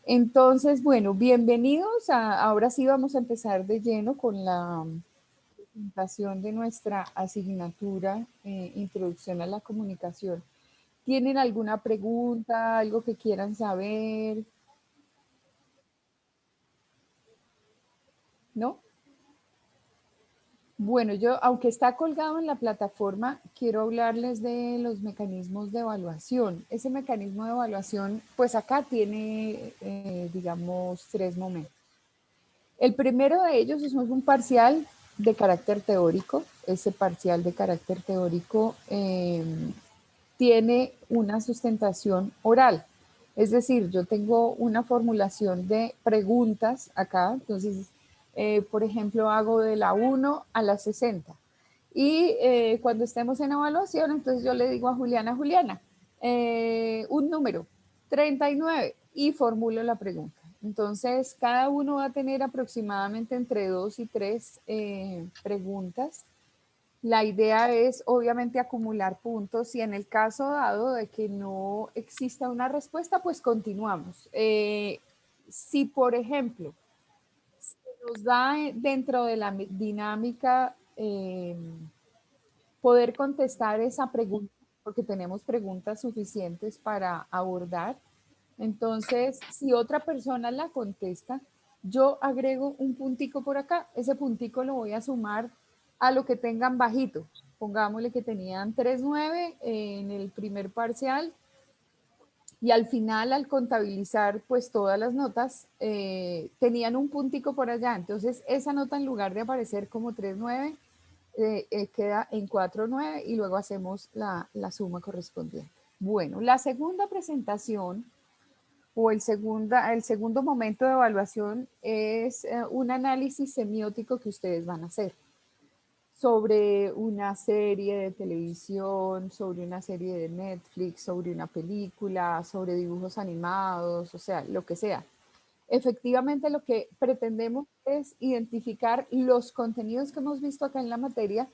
Entonces, bueno, bienvenidos. Ahora sí vamos a empezar de lleno con la presentación de nuestra asignatura Introducción a la Comunicación. ¿Tienen alguna pregunta, algo que quieran saber? ¿No? Bueno, yo, aunque está colgado en la plataforma, quiero hablarles de los mecanismos de evaluación. Ese mecanismo de evaluación, pues acá tiene, digamos, tres momentos. El primero de ellos es un parcial de carácter teórico. Ese parcial de carácter teórico tiene una sustentación oral. Es decir, yo tengo una formulación de preguntas acá. Entonces, por ejemplo, hago de la 1 a la 60. Y cuando estemos en evaluación, entonces yo le digo a Juliana, un número, 39, y formulo la pregunta. Entonces, cada uno va a tener aproximadamente entre 2 y 3 preguntas. La idea es, obviamente, acumular puntos y en el caso dado de que no exista una respuesta, pues continuamos. Si, por ejemplo, se nos da dentro de la dinámica poder contestar esa pregunta, porque tenemos preguntas suficientes para abordar. Entonces, si otra persona la contesta, yo agrego un puntico por acá. Ese puntico lo voy a sumar a lo que tengan bajito. Pongámosle que tenían 3.9 en el primer parcial y al final, al contabilizar pues todas las notas, tenían un puntico por allá. Entonces, esa nota en lugar de aparecer como 3.9, queda en 4.9 y luego hacemos la suma correspondiente. Bueno, la segunda presentación o el segundo momento de evaluación es un análisis semiótico que ustedes van a hacer sobre una serie de televisión, sobre una serie de Netflix, sobre una película, sobre dibujos animados, o sea, lo que sea. Efectivamente, lo que pretendemos es identificar los contenidos que hemos visto acá en la materia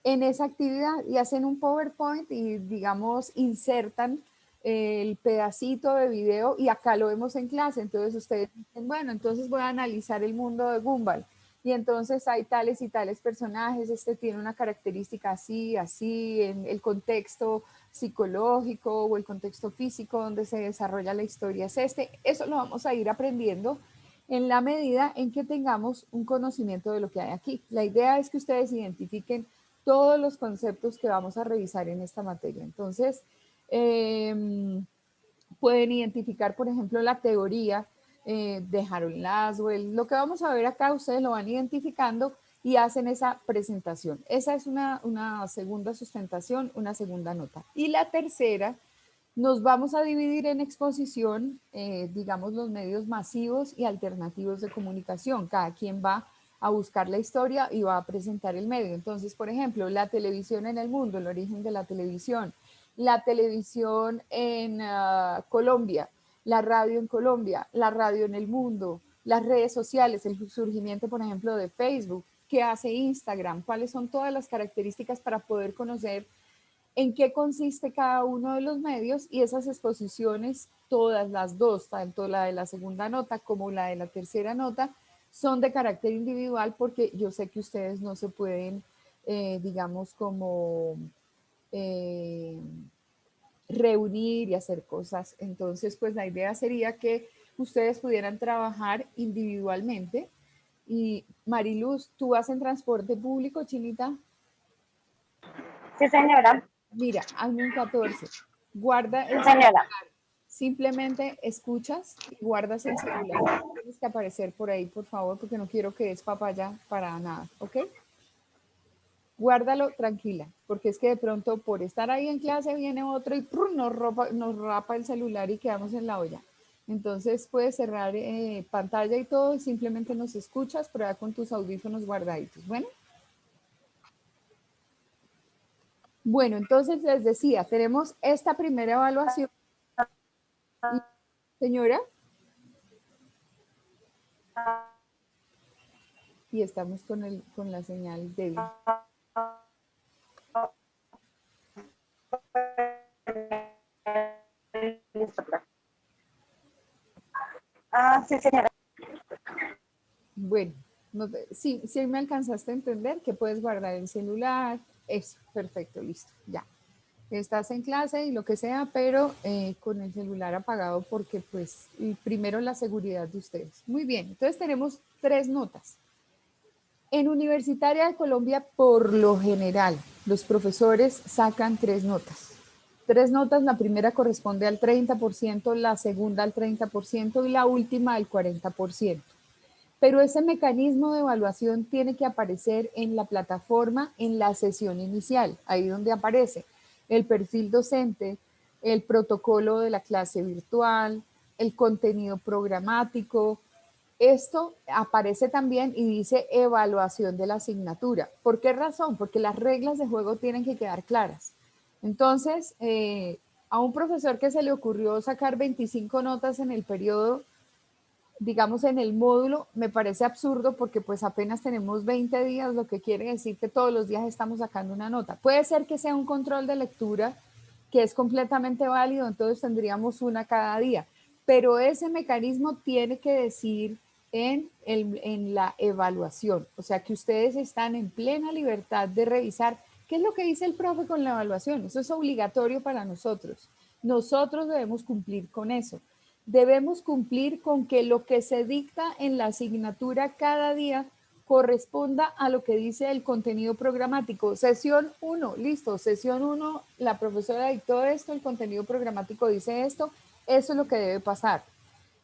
en esa actividad y hacen un PowerPoint y, digamos, insertan el pedacito de video y acá lo vemos en clase. Entonces ustedes dicen, bueno, entonces voy a analizar el mundo de Gumball y entonces hay tales y tales personajes, este tiene una característica así, así, en el contexto psicológico o el contexto físico donde se desarrolla la historia es este. Eso lo vamos a ir aprendiendo en la medida en que tengamos un conocimiento de lo que hay aquí. La idea es que ustedes identifiquen todos los conceptos que vamos a revisar en esta materia. Entonces, pueden identificar, por ejemplo, la teoría de Harold Laswell. Lo que vamos a ver acá, ustedes lo van identificando y hacen esa presentación. Esa es una segunda sustentación, una segunda nota. Y la tercera, nos vamos a dividir en exposición, digamos, los medios masivos y alternativos de comunicación. Cada quien va a buscar la historia y va a presentar el medio. Entonces, por ejemplo, la televisión en el mundo, el origen de la televisión en Colombia, la radio en el mundo, las redes sociales, el surgimiento, por ejemplo, de Facebook, qué hace Instagram, cuáles son todas las características para poder conocer en qué consiste cada uno de los medios y esas exposiciones, todas las dos, tanto la de la segunda nota como la de la tercera nota, son de carácter individual porque yo sé que ustedes no se pueden, digamos, como eh, reunir y hacer cosas. Entonces, pues la idea sería que ustedes pudieran trabajar individualmente. Y Mariluz, ¿tú vas en transporte público, Chinita? Sí, señora. Mira, hazme un 14. Guarda Sí, el celular. señora. Simplemente escuchas y guardas el celular. Tienes que aparecer por ahí, por favor, porque no quiero que des papaya para nada, ¿ok? Guárdalo tranquila, porque es que de pronto por estar ahí en clase viene otro y ¡prum! Nos rapa el celular y quedamos en la olla. Entonces puedes cerrar pantalla y todo y simplemente nos escuchas, prueba con tus audífonos guardaditos. Bueno, entonces les decía, tenemos esta primera evaluación. Señora, y estamos con la señal débil. sí, señora. Bueno, sí, sí me alcanzaste a entender que puedes guardar el celular. Eso, perfecto, listo, ya. Estás en clase y lo que sea, pero con el celular apagado porque pues primero la seguridad de ustedes. Muy bien, entonces tenemos 3 notas. En Universitaria de Colombia, por lo general, los profesores sacan 3 notas. 3 notas, la primera corresponde al 30%, la segunda al 30% y la última al 40%. Pero ese mecanismo de evaluación tiene que aparecer en la plataforma en la sesión inicial, ahí donde aparece el perfil docente, el protocolo de la clase virtual, el contenido programático. Esto aparece también y dice evaluación de la asignatura. ¿Por qué razón? Porque las reglas de juego tienen que quedar claras. Entonces, a un profesor que se le ocurrió sacar 25 notas en el periodo, digamos en el módulo, me parece absurdo porque pues apenas tenemos 20 días, lo que quiere decir que todos los días estamos sacando una nota. Puede ser que sea un control de lectura que es completamente válido, entonces tendríamos una cada día, pero ese mecanismo tiene que decir en la evaluación, o sea que ustedes están en plena libertad de revisar qué es lo que dice el profe con la evaluación. Eso es obligatorio para nosotros. Nosotros debemos cumplir con eso. Debemos cumplir con que lo que se dicta en la asignatura cada día corresponda a lo que dice el contenido programático. Sesión 1, listo, sesión 1, la profesora dictó esto, el contenido programático dice esto, eso es lo que debe pasar.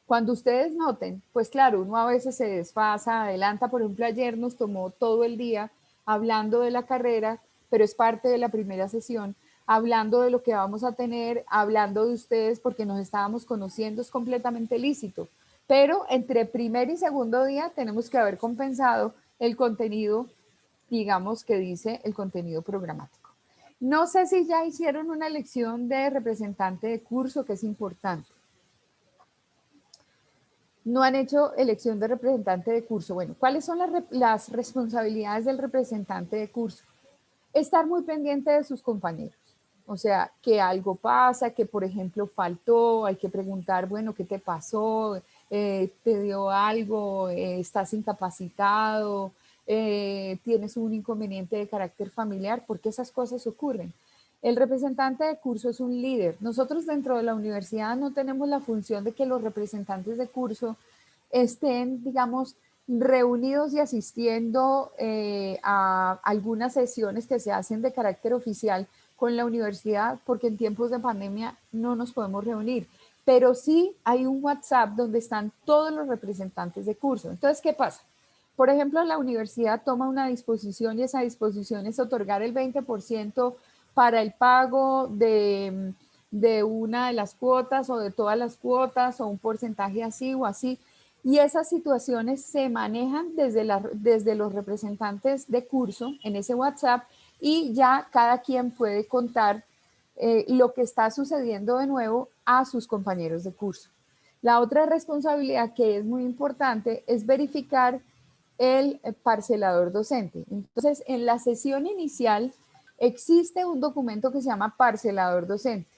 Cuando ustedes noten, pues claro, uno a veces se desfasa, adelanta, por ejemplo, ayer nos tomó todo el día hablando de la carrera, pero es parte de la primera sesión, hablando de lo que vamos a tener, hablando de ustedes porque nos estábamos conociendo, es completamente lícito. Pero entre primer y segundo día tenemos que haber compensado el contenido, digamos, que dice el contenido programático. No sé si ya hicieron una lección de representante de curso, que es importante. No han hecho elección de representante de curso. Bueno, ¿cuáles son las responsabilidades del representante de curso? Estar muy pendiente de sus compañeros. O sea, que algo pasa, que por ejemplo faltó, hay que preguntar, bueno, ¿qué te pasó? ¿Te dio algo? ¿Estás incapacitado? ¿Tienes un inconveniente de carácter familiar? Porque esas cosas ocurren. El representante de curso es un líder. Nosotros dentro de la universidad no tenemos la función de que los representantes de curso estén, digamos, reunidos y asistiendo a algunas sesiones que se hacen de carácter oficial con la universidad, porque en tiempos de pandemia no nos podemos reunir. Pero sí hay un WhatsApp donde están todos los representantes de curso. Entonces, ¿qué pasa? Por ejemplo, la universidad toma una disposición y esa disposición es otorgar el 20% para el pago de una de las cuotas o de todas las cuotas o un porcentaje así o así. Y esas situaciones se manejan desde los representantes de curso en ese WhatsApp y ya cada quien puede contar lo que está sucediendo de nuevo a sus compañeros de curso. La otra responsabilidad que es muy importante es verificar el parcelador docente. Entonces, en la sesión inicial existe un documento que se llama parcelador docente.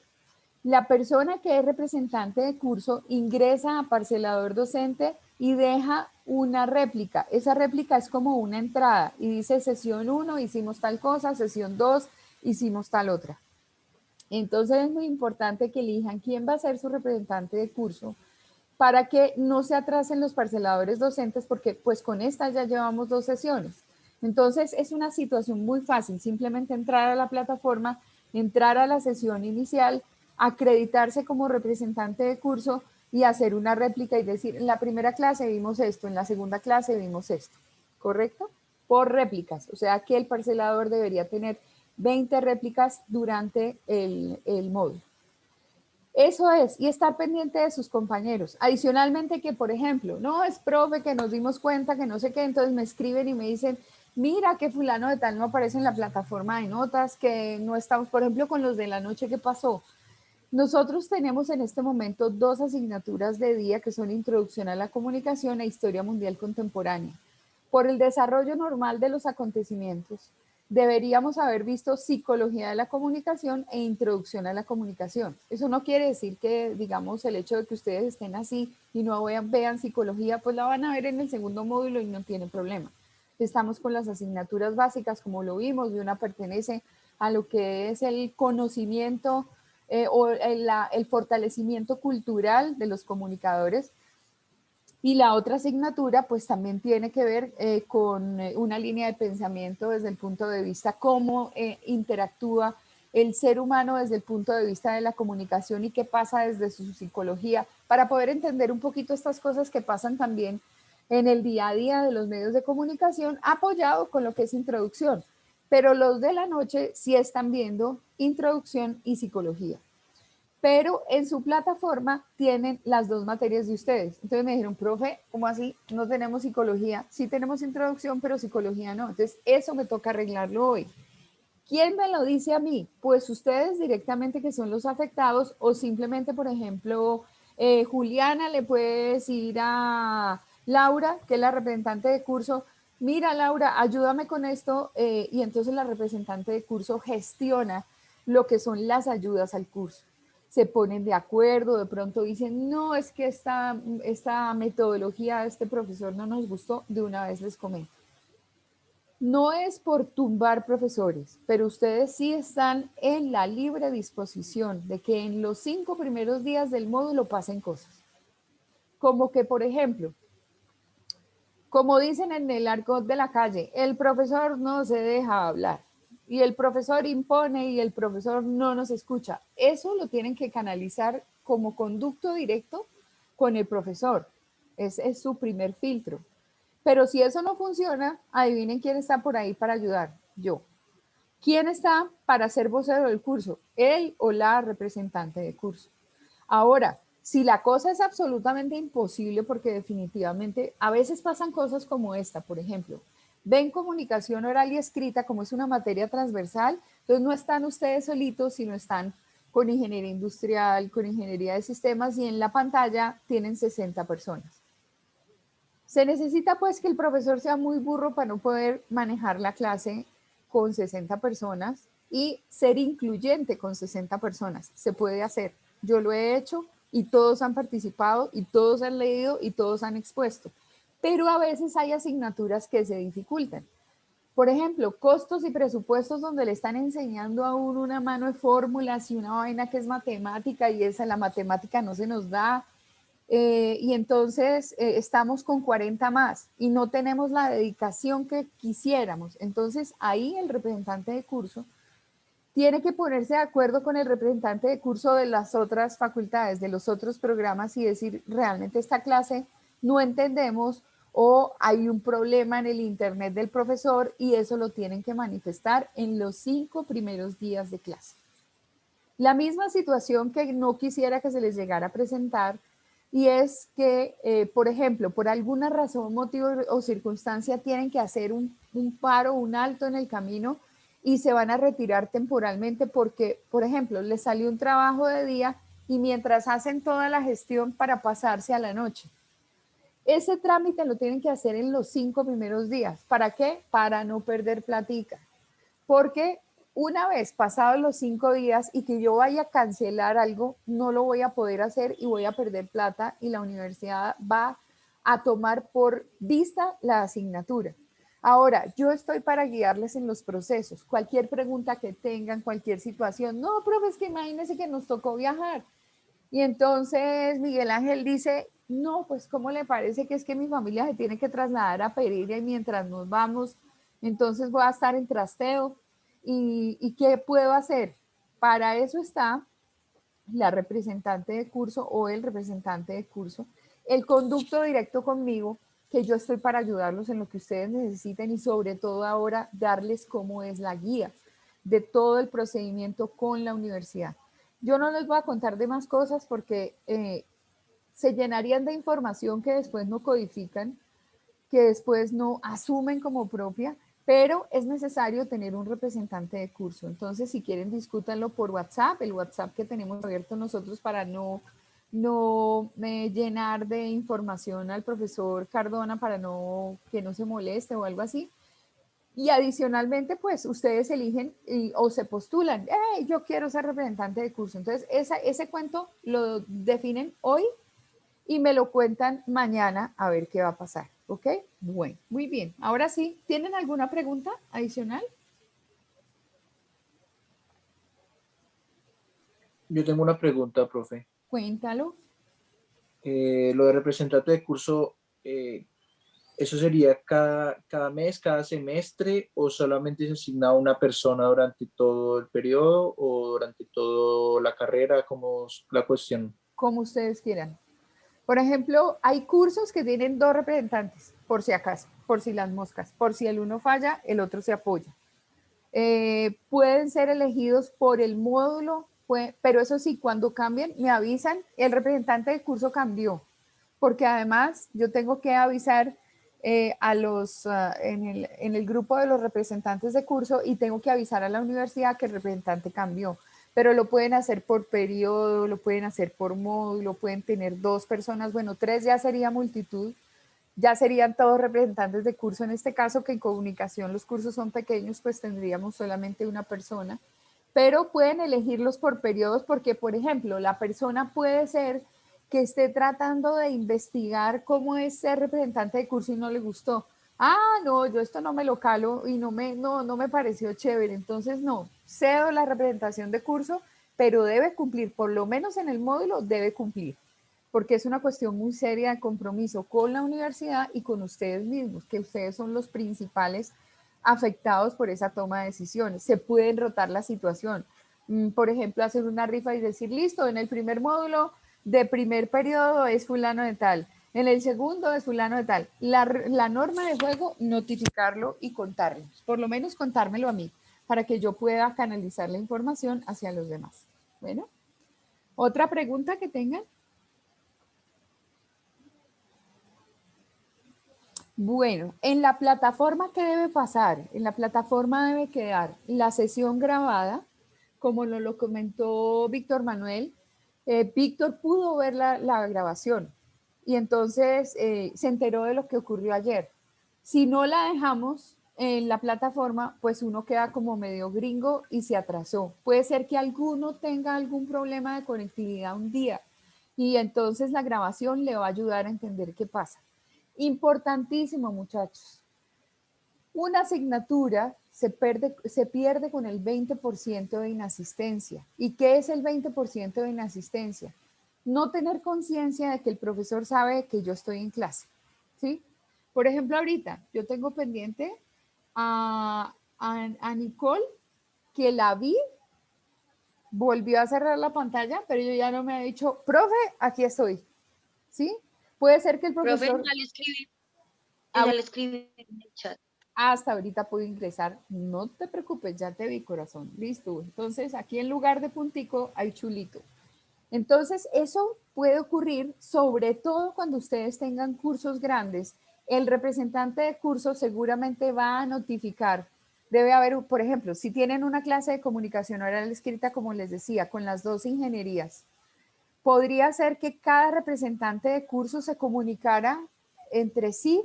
La persona que es representante de curso ingresa a parcelador docente y deja una réplica. Esa réplica es como una entrada y dice sesión 1 hicimos tal cosa, sesión 2 hicimos tal otra. Entonces es muy importante que elijan quién va a ser su representante de curso para que no se atrasen los parceladores docentes porque pues con esta ya llevamos 2 sesiones. Entonces es una situación muy fácil, simplemente entrar a la plataforma, entrar a la sesión inicial, acreditarse como representante de curso y hacer una réplica y decir, en la primera clase vimos esto, en la segunda clase vimos esto, ¿correcto? Por réplicas, o sea que el parcelador debería tener 20 réplicas durante el módulo. Eso es, y estar pendiente de sus compañeros. Adicionalmente que, por ejemplo, no es profe que nos dimos cuenta que no sé qué, entonces me escriben y me dicen, mira que fulano de tal no aparece en la plataforma de notas, que no estamos, por ejemplo, con los de la noche que pasó. Nosotros tenemos en este momento 2 asignaturas de día que son Introducción a la Comunicación e Historia Mundial Contemporánea. Por el desarrollo normal de los acontecimientos, deberíamos haber visto psicología de la comunicación e introducción a la comunicación. Eso no quiere decir que, digamos, el hecho de que ustedes estén así y no vean psicología, pues la van a ver en el segundo módulo y no tienen problema. Estamos con las asignaturas básicas, como lo vimos, y una pertenece a lo que es el conocimiento o el fortalecimiento cultural de los comunicadores. Y la otra asignatura pues también tiene que ver con una línea de pensamiento desde el punto de vista cómo interactúa el ser humano desde el punto de vista de la comunicación y qué pasa desde su psicología, para poder entender un poquito estas cosas que pasan también en el día a día de los medios de comunicación, apoyado con lo que es introducción. Pero los de la noche sí están viendo introducción y psicología, pero en su plataforma tienen las dos materias de ustedes. Entonces me dijeron, profe, ¿cómo así? No tenemos psicología. Sí tenemos introducción, pero psicología no. Entonces eso me toca arreglarlo hoy. ¿Quién me lo dice a mí? Pues ustedes directamente, que son los afectados, o simplemente, por ejemplo, Juliana le puede decir a Laura, que es la representante de curso, mira Laura, ayúdame con esto, y entonces la representante de curso gestiona lo que son las ayudas al curso. Se ponen de acuerdo, de pronto dicen, no, es que esta metodología de este profesor no nos gustó, de una vez les comento. No es por tumbar profesores, pero ustedes sí están en la libre disposición de que en los 5 primeros días del módulo pasen cosas. Como que, por ejemplo, como dicen en el argot de la calle, el profesor no se deja hablar y el profesor impone y el profesor no nos escucha. Eso lo tienen que canalizar como conducto directo con el profesor. Ese es su primer filtro. Pero si eso no funciona, adivinen quién está por ahí para ayudar. Yo. ¿Quién está para ser vocero del curso? Él o la representante de curso. Ahora, si la cosa es absolutamente imposible, porque definitivamente a veces pasan cosas como esta, por ejemplo, ven comunicación oral y escrita como es una materia transversal, entonces no están ustedes solitos, sino están con ingeniería industrial, con ingeniería de sistemas y en la pantalla tienen 60 personas. Se necesita pues que el profesor sea muy burro para no poder manejar la clase con 60 personas y ser incluyente con 60 personas. Se puede hacer. Yo lo he hecho y todos han participado y todos han leído y todos han expuesto. Pero a veces hay asignaturas que se dificultan. Por ejemplo, costos y presupuestos donde le están enseñando a uno una mano de fórmulas y una vaina que es matemática y esa la matemática no se nos da, y entonces estamos con 40 más y no tenemos la dedicación que quisiéramos. Entonces ahí el representante de curso tiene que ponerse de acuerdo con el representante de curso de las otras facultades, de los otros programas y decir, realmente esta clase no entendemos o hay un problema en el internet del profesor y eso lo tienen que manifestar en los 5 primeros días de clase. La misma situación que no quisiera que se les llegara a presentar y es que, por ejemplo, por alguna razón, motivo o circunstancia tienen que hacer un paro, un alto en el camino y se van a retirar temporalmente porque, por ejemplo, les salió un trabajo de día y mientras hacen toda la gestión para pasarse a la noche. Ese trámite lo tienen que hacer en los 5 primeros días. ¿Para qué? Para no perder platica. Porque una vez pasados los 5 días y que yo vaya a cancelar algo, no lo voy a poder hacer y voy a perder plata y la universidad va a tomar por vista la asignatura. Ahora, yo estoy para guiarles en los procesos. Cualquier pregunta que tengan, cualquier situación. No, profe, es que imagínense que nos tocó viajar. Y entonces Miguel Ángel dice, no, pues ¿cómo le parece que es que mi familia se tiene que trasladar a Pereira y mientras nos vamos, entonces voy a estar en trasteo? ¿Y qué puedo hacer? Para eso está la representante de curso o el representante de curso, el conducto directo conmigo, que yo estoy para ayudarlos en lo que ustedes necesiten y sobre todo ahora darles cómo es la guía de todo el procedimiento con la universidad. Yo no les voy a contar de más cosas porque se llenarían de información que después no codifican, que después no asumen como propia, pero es necesario tener un representante de curso. Entonces, si quieren, discútanlo por WhatsApp, el WhatsApp que tenemos abierto nosotros para no llenar de información al profesor Cardona para que no se moleste o algo así. Y adicionalmente, pues ustedes eligen o se postulan, hey, yo quiero ser representante de curso. Entonces, ese cuento lo definen hoy y me lo cuentan mañana a ver qué va a pasar. ¿Ok? Bueno, muy bien. Ahora sí, ¿tienen alguna pregunta adicional? Yo tengo una pregunta, profe. Cuéntalo. Lo de representante de curso, ¿eso sería cada mes, cada semestre o solamente se asigna a una persona durante todo el periodo o durante toda la carrera? ¿Cómo es la cuestión? Como ustedes quieran. Por ejemplo, hay cursos que tienen 2 representantes, por si acaso, por si las moscas, por si el uno falla, el otro se apoya. Pueden ser elegidos por el módulo, pero eso sí, cuando cambien, me avisan, el representante del curso cambió, porque además yo tengo que avisar a en el grupo de los representantes de curso y tengo que avisar a la universidad que el representante cambió, pero lo pueden hacer por periodo, lo pueden hacer por módulo, pueden tener 2 personas, bueno, 3 ya sería multitud, ya serían todos representantes de curso. En este caso, que en comunicación los cursos son pequeños, pues tendríamos solamente una persona, pero pueden elegirlos por periodos porque, por ejemplo, la persona puede ser que esté tratando de investigar cómo es ser representante de curso y no le gustó. Ah, no, yo esto no me lo calo y no me pareció chévere. Entonces, no, cedo la representación de curso, pero debe cumplir, por lo menos en el módulo, debe cumplir porque es una cuestión muy seria de compromiso con la universidad y con ustedes mismos, que ustedes son los principales afectados por esa toma de decisiones. Se pueden rotar la situación. Por ejemplo, hacer una rifa y decir, listo, en el primer módulo de primer periodo es fulano de tal, en el segundo es fulano de tal. La norma de juego, notificarlo y contarlo, por lo menos contármelo a mí, para que yo pueda canalizar la información hacia los demás. Bueno, ¿otra pregunta que tengan? Bueno, en la plataforma, ¿qué debe pasar? En la plataforma debe quedar la sesión grabada, como nos lo comentó Víctor Manuel. Víctor pudo ver la grabación y entonces se enteró de lo que ocurrió ayer. Si no la dejamos en la plataforma, pues uno queda como medio gringo y se atrasó. Puede ser que alguno tenga algún problema de conectividad un día y entonces la grabación le va a ayudar a entender qué pasa. Importantísimo, muchachos. Una asignatura se pierde con el 20% de inasistencia. ¿Y qué es el 20% de inasistencia? No tener conciencia de que el profesor sabe que yo estoy en clase. ¿Sí? Por ejemplo, ahorita yo tengo pendiente a Nicole, que la vi, volvió a cerrar la pantalla, pero yo ya no me ha dicho, profe, aquí estoy. ¿Sí? Puede ser que el Profe, profesor... ya le escribí, Ah, ya le escribí en el chat. hasta ahorita puedo ingresar, no te preocupes, ya te vi, corazón, listo. Entonces aquí en lugar de puntico hay chulito. Entonces eso puede ocurrir sobre todo cuando ustedes tengan cursos grandes. El representante de curso seguramente va a notificar. Debe haber, por ejemplo, si tienen una clase de comunicación oral escrita, como les decía, con las 2 ingenierías, podría ser que cada representante de curso se comunicara entre sí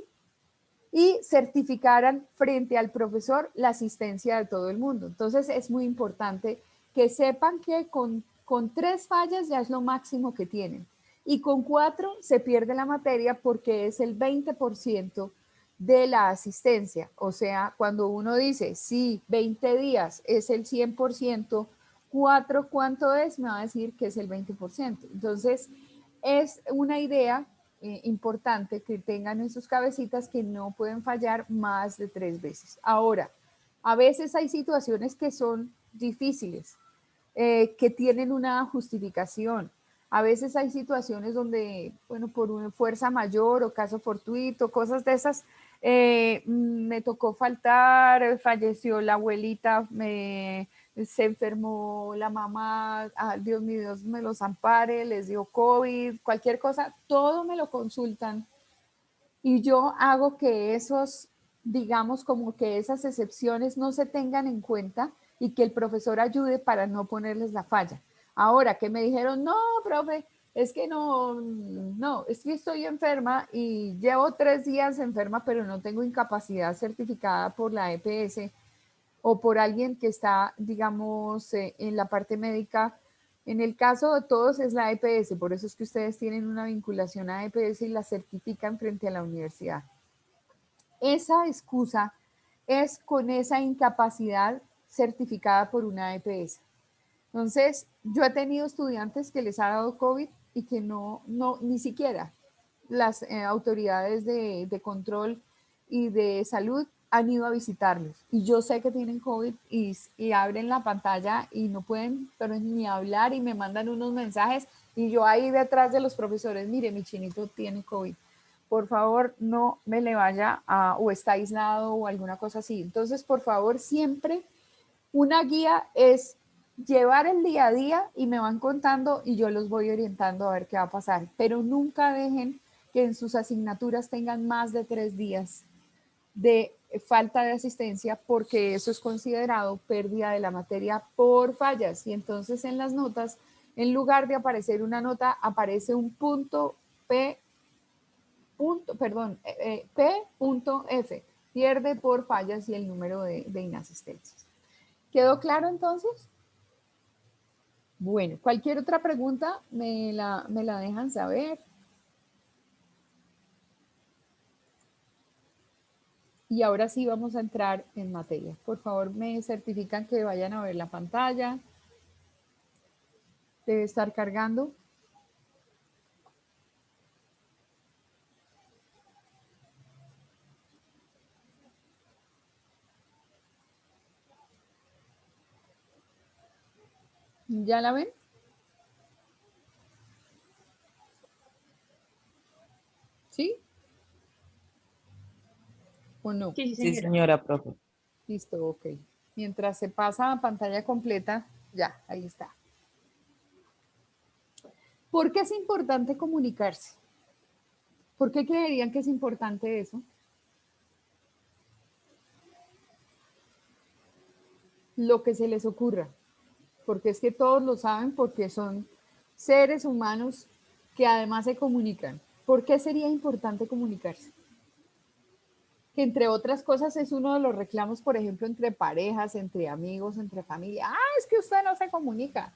y certificaran frente al profesor la asistencia de todo el mundo. Entonces es muy importante que sepan que con 3 fallas ya es lo máximo que tienen y con 4 se pierde la materia porque es el 20% de la asistencia. O sea, cuando uno dice, sí, 20 días es el 100%, 4, ¿cuánto es? Me va a decir que es el 20%. Entonces, es una idea importante que tengan en sus cabecitas que no pueden fallar más de 3 veces. Ahora, a veces hay situaciones que son difíciles, que tienen una justificación. A veces hay situaciones donde, bueno, por una fuerza mayor o caso fortuito, cosas de esas, me tocó faltar, falleció la abuelita, se enfermó la mamá, Dios mío, Dios me los ampare, les dio COVID, cualquier cosa, todo me lo consultan y yo hago que esos, digamos, como que esas excepciones no se tengan en cuenta y que el profesor ayude para no ponerles la falla. Ahora que me dijeron, no, profe, es que no, es que estoy enferma y llevo 3 días enferma, pero no tengo incapacidad certificada por la EPS o por alguien que está, digamos, en la parte médica. En el caso de todos es la EPS, por eso es que ustedes tienen una vinculación a EPS y la certifican frente a la universidad. Esa excusa es con esa incapacidad certificada por una EPS. Entonces, yo he tenido estudiantes que les ha dado COVID y que ni siquiera las autoridades de control y de salud han ido a visitarlos. Y yo sé que tienen COVID y abren la pantalla y no pueden, pero ni hablar y me mandan unos mensajes y yo ahí detrás de los profesores, mire, mi chinito tiene COVID. Por favor, no me le vaya o está aislado o alguna cosa así. Entonces, por favor, siempre una guía es llevar el día a día y me van contando y yo los voy orientando a ver qué va a pasar. Pero nunca dejen que en sus asignaturas tengan más de 3 días de falta de asistencia porque eso es considerado pérdida de la materia por fallas. Y entonces en las notas, en lugar de aparecer una nota, aparece un punto P, P.F. Pierde por fallas y el número de inasistencias. ¿Quedó claro entonces? Bueno, cualquier otra pregunta me la dejan saber. Y ahora sí vamos a entrar en materia. Por favor, me certifican que vayan a ver la pantalla. Debe estar cargando. ¿Ya la ven? ¿Sí? ¿O no? Sí, Sí, señora. señora, profe. Listo, ok. Mientras se pasa a pantalla completa, ya, ahí está. ¿Por qué es importante comunicarse? ¿Por qué creerían que es importante eso? Lo que se les ocurra, porque es que todos lo saben, porque son seres humanos que además se comunican. ¿Por qué sería importante comunicarse? Que entre otras cosas es uno de los reclamos, por ejemplo, entre parejas, entre amigos, entre familia. Ah, es que usted no se comunica.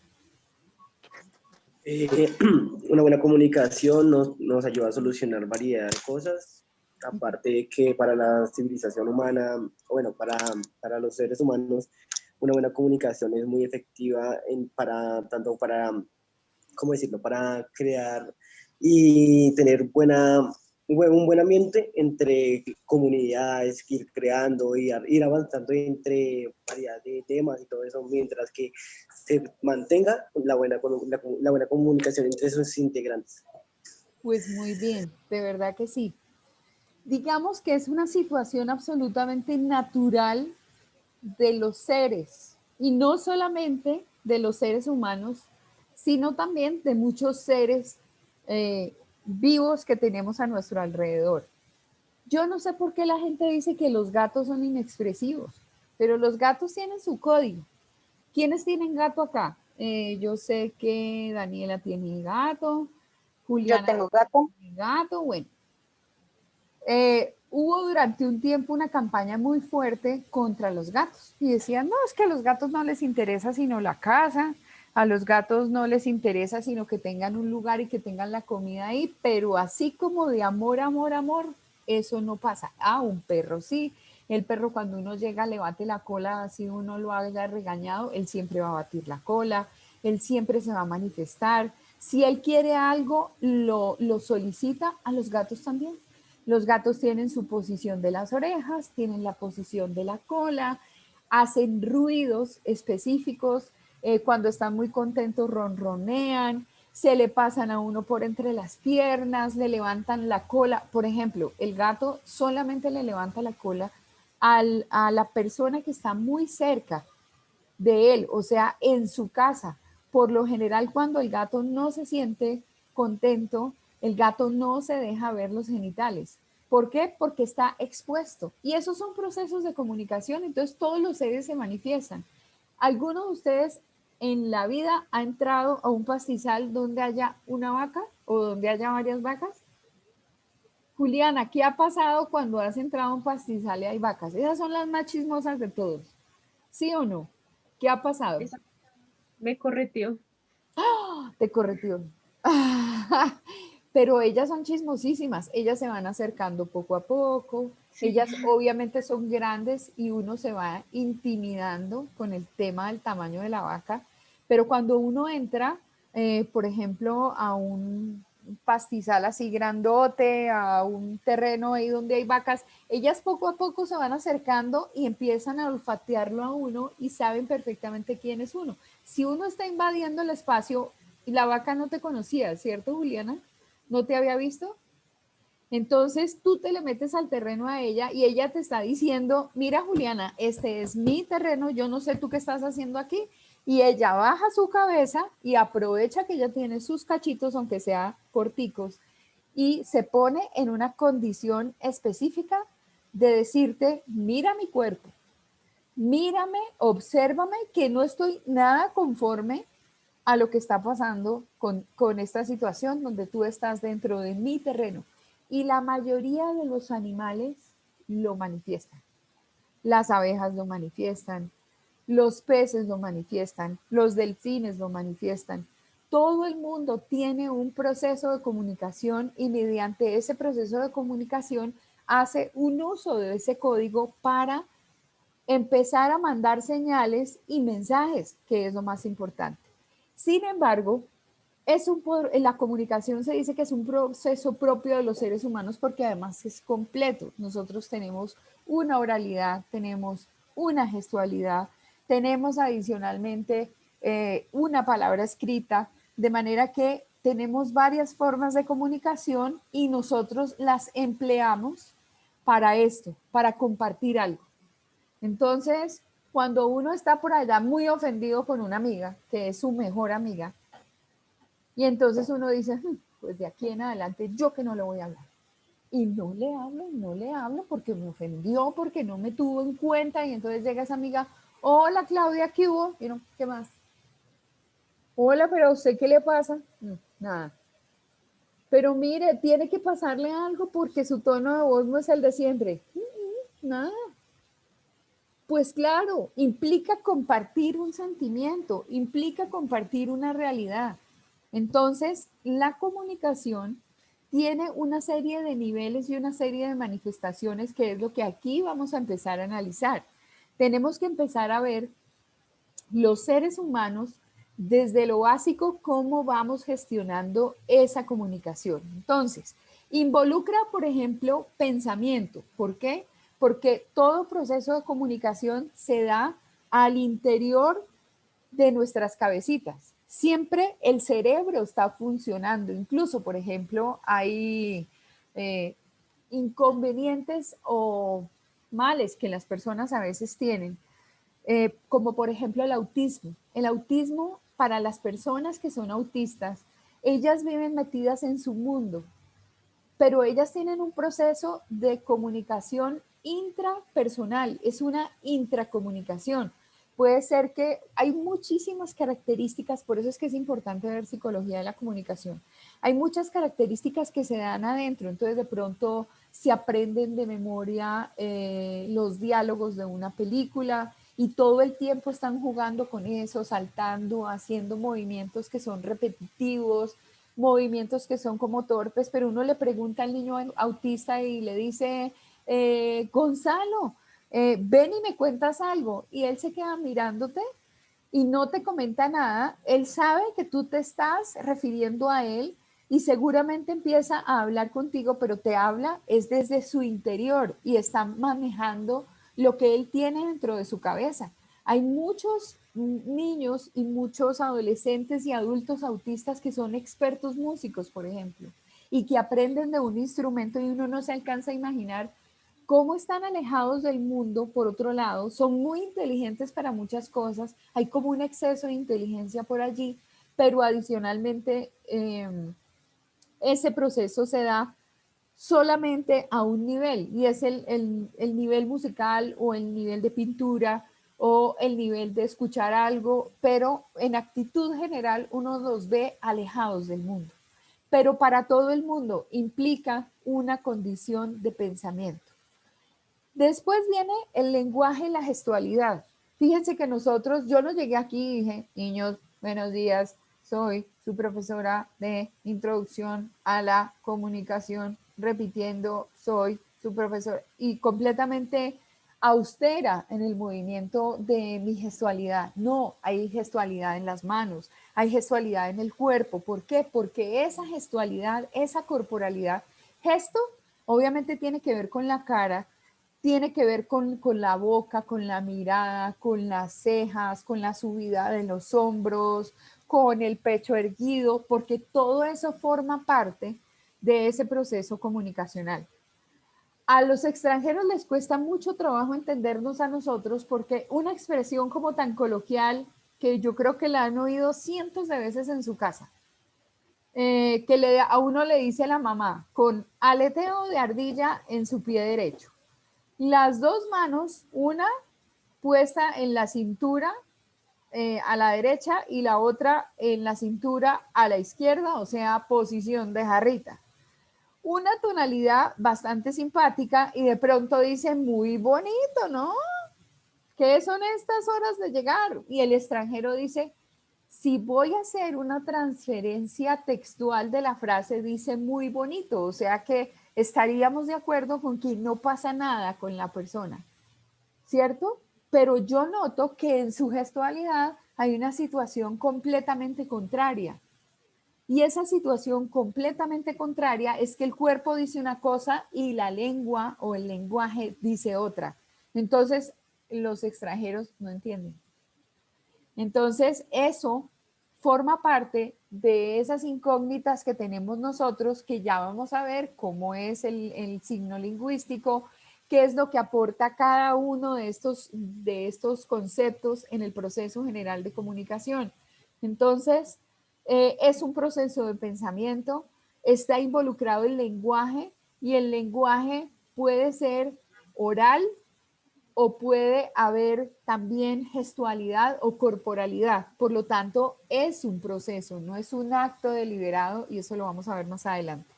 Una buena comunicación nos ayuda a solucionar variedad de cosas, aparte de que para la civilización humana, bueno, para los seres humanos, una buena comunicación es muy efectiva tanto para, ¿cómo decirlo?, para crear y tener un buen ambiente entre comunidades, ir creando y ir avanzando entre variedad de temas y todo eso, mientras que se mantenga la buena comunicación entre sus integrantes. Pues muy bien, de verdad que sí. Digamos que es una situación absolutamente natural de los seres, y no solamente de los seres humanos, sino también de muchos seres vivos que tenemos a nuestro alrededor. Yo no sé por qué la gente dice que los gatos son inexpresivos, pero los gatos tienen su código. ¿Quiénes tienen gato acá? Yo sé que Daniela tiene gato, Yo Juliana tengo gato. tiene gato, bueno. Hubo durante un tiempo una campaña muy fuerte contra los gatos y decían, no, es que a los gatos no les interesa sino la casa, a los gatos no les interesa sino que tengan un lugar y que tengan la comida ahí, pero así como de amor, amor, amor, eso no pasa. Ah, un perro sí, el perro cuando uno llega le bate la cola, así uno lo haya regañado, él siempre va a batir la cola, él siempre se va a manifestar. Si él quiere algo, lo solicita, a los gatos también. Los gatos tienen su posición de las orejas, tienen la posición de la cola, hacen ruidos específicos, cuando están muy contentos ronronean, se le pasan a uno por entre las piernas, le levantan la cola. Por ejemplo, el gato solamente le levanta la cola a la persona que está muy cerca de él, o sea, en su casa. Por lo general, cuando el gato no se siente contento, el gato no se deja ver los genitales. ¿Por qué? Porque está expuesto. Y esos son procesos de comunicación, entonces todos los seres se manifiestan. ¿Alguno de ustedes en la vida ha entrado a un pastizal donde haya una vaca o donde haya varias vacas? Juliana, ¿qué ha pasado cuando has entrado a un pastizal y hay vacas? Esas son las más chismosas de todos. ¿Sí o no? ¿Qué ha pasado? Esa me correteó. Te correteó. Pero ellas son chismosísimas, ellas se van acercando poco a poco, Sí. ellas obviamente son grandes y uno se va intimidando con el tema del tamaño de la vaca, pero cuando uno entra, por ejemplo, a un pastizal así grandote, a un terreno ahí donde hay vacas, ellas poco a poco se van acercando y empiezan a olfatearlo a uno y saben perfectamente quién es uno. Si uno está invadiendo el espacio y la vaca no te conocía, ¿cierto, Juliana? ¿No te había visto? Entonces tú te le metes al terreno a ella y ella te está diciendo, mira Juliana, este es mi terreno, yo no sé tú qué estás haciendo aquí. Y ella baja su cabeza y aprovecha que ella tiene sus cachitos, aunque sea corticos, y se pone en una condición específica de decirte, mira mi cuerpo, mírame, obsérvame, que no estoy nada conforme a lo que está pasando con esta situación donde tú estás dentro de mi terreno. Y la mayoría de los animales lo manifiestan. Las abejas lo manifiestan, los peces lo manifiestan, los delfines lo manifiestan. Todo el mundo tiene un proceso de comunicación y mediante ese proceso de comunicación hace un uso de ese código para empezar a mandar señales y mensajes, que es lo más importante. Sin embargo, la comunicación se dice que es un proceso propio de los seres humanos porque además es completo. Nosotros tenemos una oralidad, tenemos una gestualidad, tenemos adicionalmente una palabra escrita, de manera que tenemos varias formas de comunicación y nosotros las empleamos para esto, para compartir algo. Entonces, cuando uno está por allá muy ofendido con una amiga, que es su mejor amiga, y entonces uno dice, pues de aquí en adelante yo que no le voy a hablar. Y no le hablo porque me ofendió, porque no me tuvo en cuenta. Y entonces llega esa amiga, hola Claudia, ¿qué hubo? Y no, ¿qué más? Hola, pero ¿a usted qué le pasa? Nada. Pero mire, tiene que pasarle algo porque su tono de voz no es el de siempre. Nada. Pues claro, implica compartir un sentimiento, implica compartir una realidad. Entonces, la comunicación tiene una serie de niveles y una serie de manifestaciones que es lo que aquí vamos a empezar a analizar. Tenemos que empezar a ver los seres humanos desde lo básico, cómo vamos gestionando esa comunicación. Entonces, involucra, por ejemplo, pensamiento. ¿Por qué? Porque todo proceso de comunicación se da al interior de nuestras cabecitas. Siempre el cerebro está funcionando. Incluso, por ejemplo, hay inconvenientes o males que las personas a veces tienen, como por ejemplo el autismo. El autismo, para las personas que son autistas, ellas viven metidas en su mundo, pero ellas tienen un proceso de comunicación intrapersonal, es una intracomunicación. Puede ser que hay muchísimas características, por eso es que es importante ver psicología de la comunicación. Hay muchas características que se dan adentro, entonces de pronto se aprenden de memoria los diálogos de una película y todo el tiempo están jugando con eso, saltando, haciendo movimientos que son repetitivos, movimientos que son como torpes, pero uno le pregunta al niño autista y le dice, Gonzalo, ven y me cuentas algo, y él se queda mirándote y no te comenta nada. Él sabe que tú te estás refiriendo a él y seguramente empieza a hablar contigo, pero te habla es desde su interior y está manejando lo que él tiene dentro de su cabeza. Hay muchos niños y muchos adolescentes y adultos autistas que son expertos músicos, por ejemplo, y que aprenden de un instrumento y uno no se alcanza a imaginar cómo están alejados del mundo. Por otro lado, son muy inteligentes para muchas cosas, hay como un exceso de inteligencia por allí, pero adicionalmente ese proceso se da solamente a un nivel y es el nivel musical o el nivel de pintura o el nivel de escuchar algo, pero en actitud general uno los ve alejados del mundo. Pero para todo el mundo implica una condición de pensamiento. Después viene el lenguaje y la gestualidad. Fíjense que nosotros, yo no llegué aquí y dije, niños, buenos días, soy su profesora de introducción a la comunicación, repitiendo, soy su profesora, y completamente austera en el movimiento de mi gestualidad. No, hay gestualidad en las manos, hay gestualidad en el cuerpo. ¿Por qué? Porque esa gestualidad, esa corporalidad, gesto, obviamente tiene que ver con la cara, tiene que ver con la boca, con la mirada, con las cejas, con la subida de los hombros, con el pecho erguido, porque todo eso forma parte de ese proceso comunicacional. A los extranjeros les cuesta mucho trabajo entendernos a nosotros porque una expresión como tan coloquial, que yo creo que la han oído cientos de veces en su casa, que a uno le dice la mamá, con aleteo de ardilla en su pie derecho. Las dos manos, una puesta en la cintura a la derecha y la otra en la cintura a la izquierda, o sea, posición de jarrita. Una tonalidad bastante simpática y de pronto dice, muy bonito, ¿no? ¿Qué son estas horas de llegar? Y el extranjero dice, si voy a hacer una transferencia textual de la frase, dice muy bonito, o sea que estaríamos de acuerdo con que no pasa nada con la persona, ¿cierto? Pero yo noto que en su gestualidad hay una situación completamente contraria. Y esa situación completamente contraria es que el cuerpo dice una cosa y la lengua o el lenguaje dice otra. Entonces, los extranjeros no entienden. Entonces, eso forma parte de esas incógnitas que tenemos nosotros, que ya vamos a ver cómo es el signo lingüístico, qué es lo que aporta cada uno de estos conceptos en el proceso general de comunicación. Entonces, es un proceso de pensamiento, está involucrado el lenguaje y el lenguaje puede ser oral, o puede haber también gestualidad o corporalidad. Por lo tanto, es un proceso, no es un acto deliberado y eso lo vamos a ver más adelante.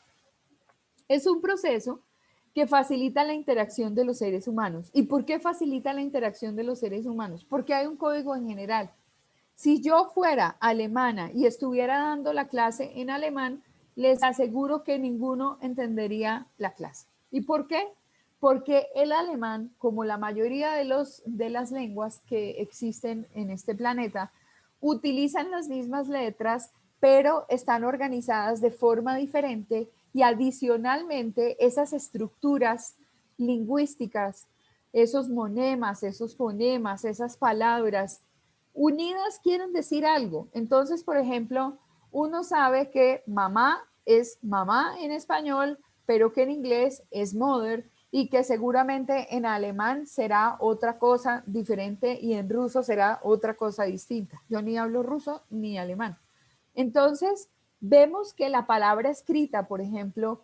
Es un proceso que facilita la interacción de los seres humanos. ¿Y por qué facilita la interacción de los seres humanos? Porque hay un código en general. Si yo fuera alemana y estuviera dando la clase en alemán, les aseguro que ninguno entendería la clase. ¿Y por qué? Porque el alemán, como la mayoría de las lenguas que existen en este planeta, utilizan las mismas letras, pero están organizadas de forma diferente y adicionalmente esas estructuras lingüísticas, esos monemas, esos fonemas, esas palabras unidas quieren decir algo. Entonces, por ejemplo, uno sabe que mamá es mamá en español, pero que en inglés es mother y que seguramente en alemán será otra cosa diferente y en ruso será otra cosa distinta. Yo ni hablo ruso ni alemán. Entonces, vemos que la palabra escrita, por ejemplo,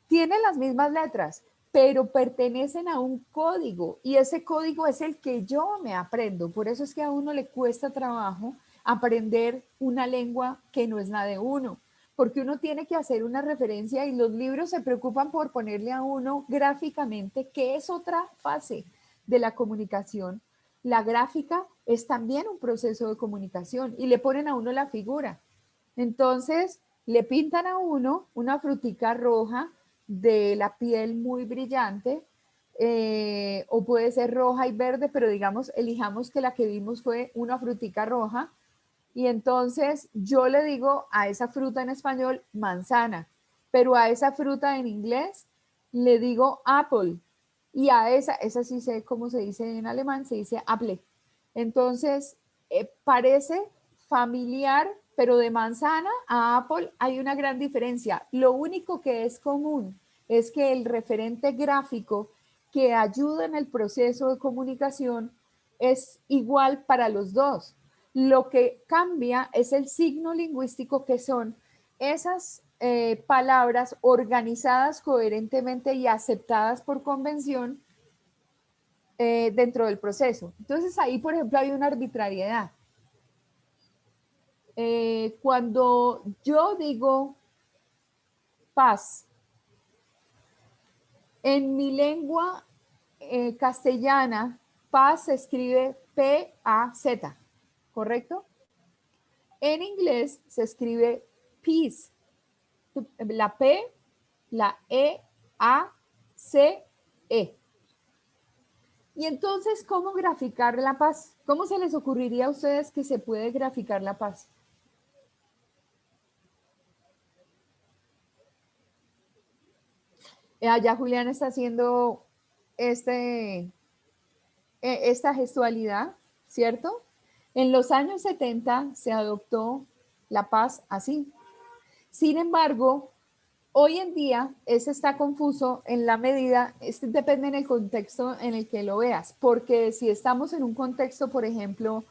tiene las mismas letras, pero pertenecen a un código y ese código es el que yo me aprendo. Por eso es que a uno le cuesta trabajo aprender una lengua que no es la de uno, porque uno tiene que hacer una referencia y los libros se preocupan por ponerle a uno gráficamente, que es otra fase de la comunicación. La gráfica es también un proceso de comunicación y le ponen a uno la figura. Entonces, le pintan a uno una frutica roja de la piel muy brillante, o puede ser roja y verde, pero digamos, elijamos que la que vimos fue una frutica roja. Y entonces yo le digo a esa fruta en español manzana, pero a esa fruta en inglés le digo apple. Y a esa sí sé cómo se dice en alemán, se dice apple. Entonces, parece familiar, pero de manzana a apple hay una gran diferencia. Lo único que es común es que el referente gráfico que ayuda en el proceso de comunicación es igual para los dos. Lo que cambia es el signo lingüístico, que son esas palabras organizadas coherentemente y aceptadas por convención dentro del proceso. Entonces ahí, por ejemplo, hay una arbitrariedad. Cuando yo digo paz, en mi lengua castellana, paz se escribe P-A-Z, ¿correcto? En inglés se escribe peace, la P, la E, A, C, E. Y entonces, ¿cómo graficar la paz? ¿Cómo se les ocurriría a ustedes que se puede graficar la paz? Allá Julián está haciendo esta gestualidad, ¿cierto? En los años 70 se adoptó la paz así. Sin embargo, hoy en día ese está confuso en la medida, depende en el contexto en el que lo veas, porque si estamos en un contexto, por ejemplo,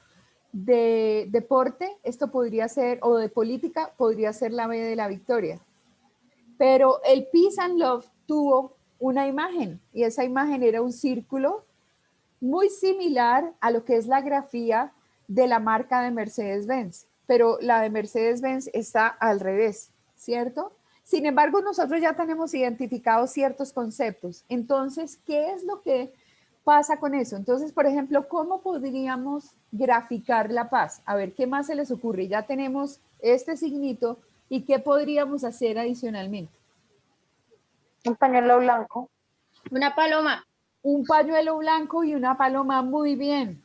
de deporte, esto podría ser, o de política, podría ser la B de la victoria. Pero el Peace and Love tuvo una imagen y esa imagen era un círculo muy similar a lo que es la grafía de la marca de Mercedes-Benz, pero la de Mercedes-Benz está al revés, ¿cierto? Sin embargo, nosotros ya tenemos identificados ciertos conceptos. Entonces, ¿qué es lo que pasa con eso? Entonces, por ejemplo, ¿cómo podríamos graficar la paz? A ver, ¿qué más se les ocurre? Ya tenemos este signito y ¿qué podríamos hacer adicionalmente? Un pañuelo blanco. Una paloma. Un pañuelo blanco y una paloma, muy bien.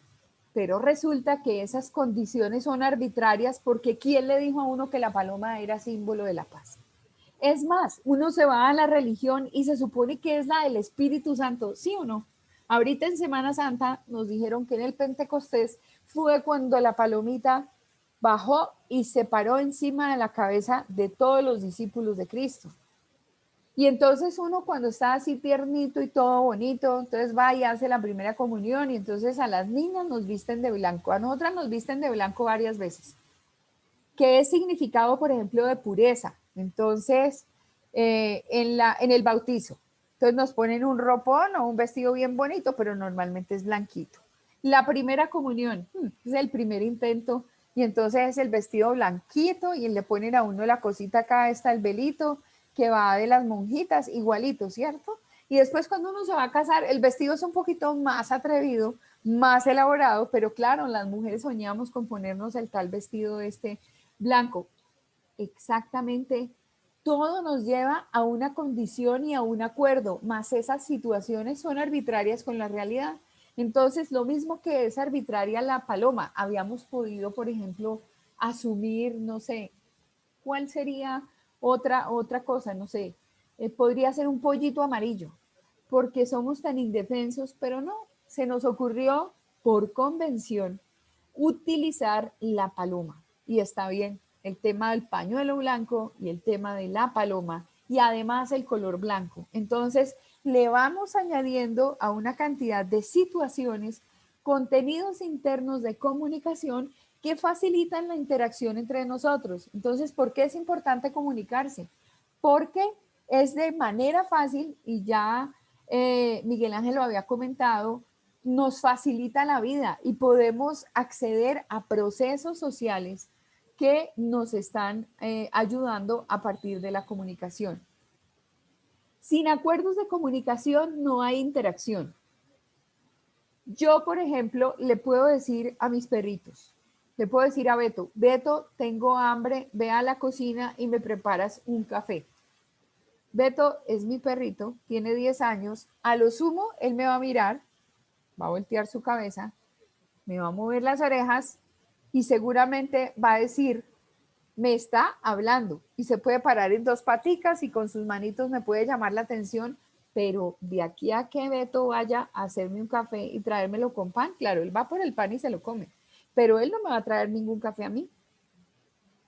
Pero resulta que esas condiciones son arbitrarias porque ¿quién le dijo a uno que la paloma era símbolo de la paz? Es más, uno se va a la religión y se supone que es la del Espíritu Santo, ¿sí o no? Ahorita en Semana Santa nos dijeron que en el Pentecostés fue cuando la palomita bajó y se paró encima de la cabeza de todos los discípulos de Cristo. Y entonces uno cuando está así tiernito y todo bonito, entonces va y hace la primera comunión y entonces a las niñas nos visten de blanco, a nosotras nos visten de blanco varias veces. ¿Qué es significado, por ejemplo, de pureza? Entonces, en el bautizo, entonces nos ponen un ropón o un vestido bien bonito, pero normalmente es blanquito. La primera comunión, es el primer intento, y entonces es el vestido blanquito y le ponen a uno la cosita acá, está el velito, que va de las monjitas, igualito, ¿cierto? Y después cuando uno se va a casar, el vestido es un poquito más atrevido, más elaborado, pero claro, las mujeres soñamos con ponernos el tal vestido blanco. Exactamente, todo nos lleva a una condición y a un acuerdo, más esas situaciones son arbitrarias con la realidad. Entonces, lo mismo que es arbitraria la paloma, habíamos podido, por ejemplo, asumir, no sé, ¿cuál sería otra cosa? No sé, podría ser un pollito amarillo, porque somos tan indefensos, pero no, se nos ocurrió por convención utilizar la paloma. Y está bien, el tema del pañuelo blanco y el tema de la paloma y además el color blanco. Entonces, le vamos añadiendo a una cantidad de situaciones, contenidos internos de comunicación que facilitan la interacción entre nosotros. Entonces, ¿por qué es importante comunicarse? Porque es de manera fácil y ya Miguel Ángel lo había comentado, nos facilita la vida y podemos acceder a procesos sociales que nos están ayudando a partir de la comunicación. Sin acuerdos de comunicación no hay interacción. Yo, por ejemplo, le puedo decir a mis perritos, le puedo decir a Beto, Beto, tengo hambre, ve a la cocina y me preparas un café. Beto es mi perrito, tiene 10 años, a lo sumo él me va a mirar, va a voltear su cabeza, me va a mover las orejas y seguramente va a decir, me está hablando y se puede parar en dos paticas y con sus manitos me puede llamar la atención, pero de aquí a que Beto vaya a hacerme un café y traérmelo con pan, claro, él va por el pan y se lo come, pero él no me va a traer ningún café a mí,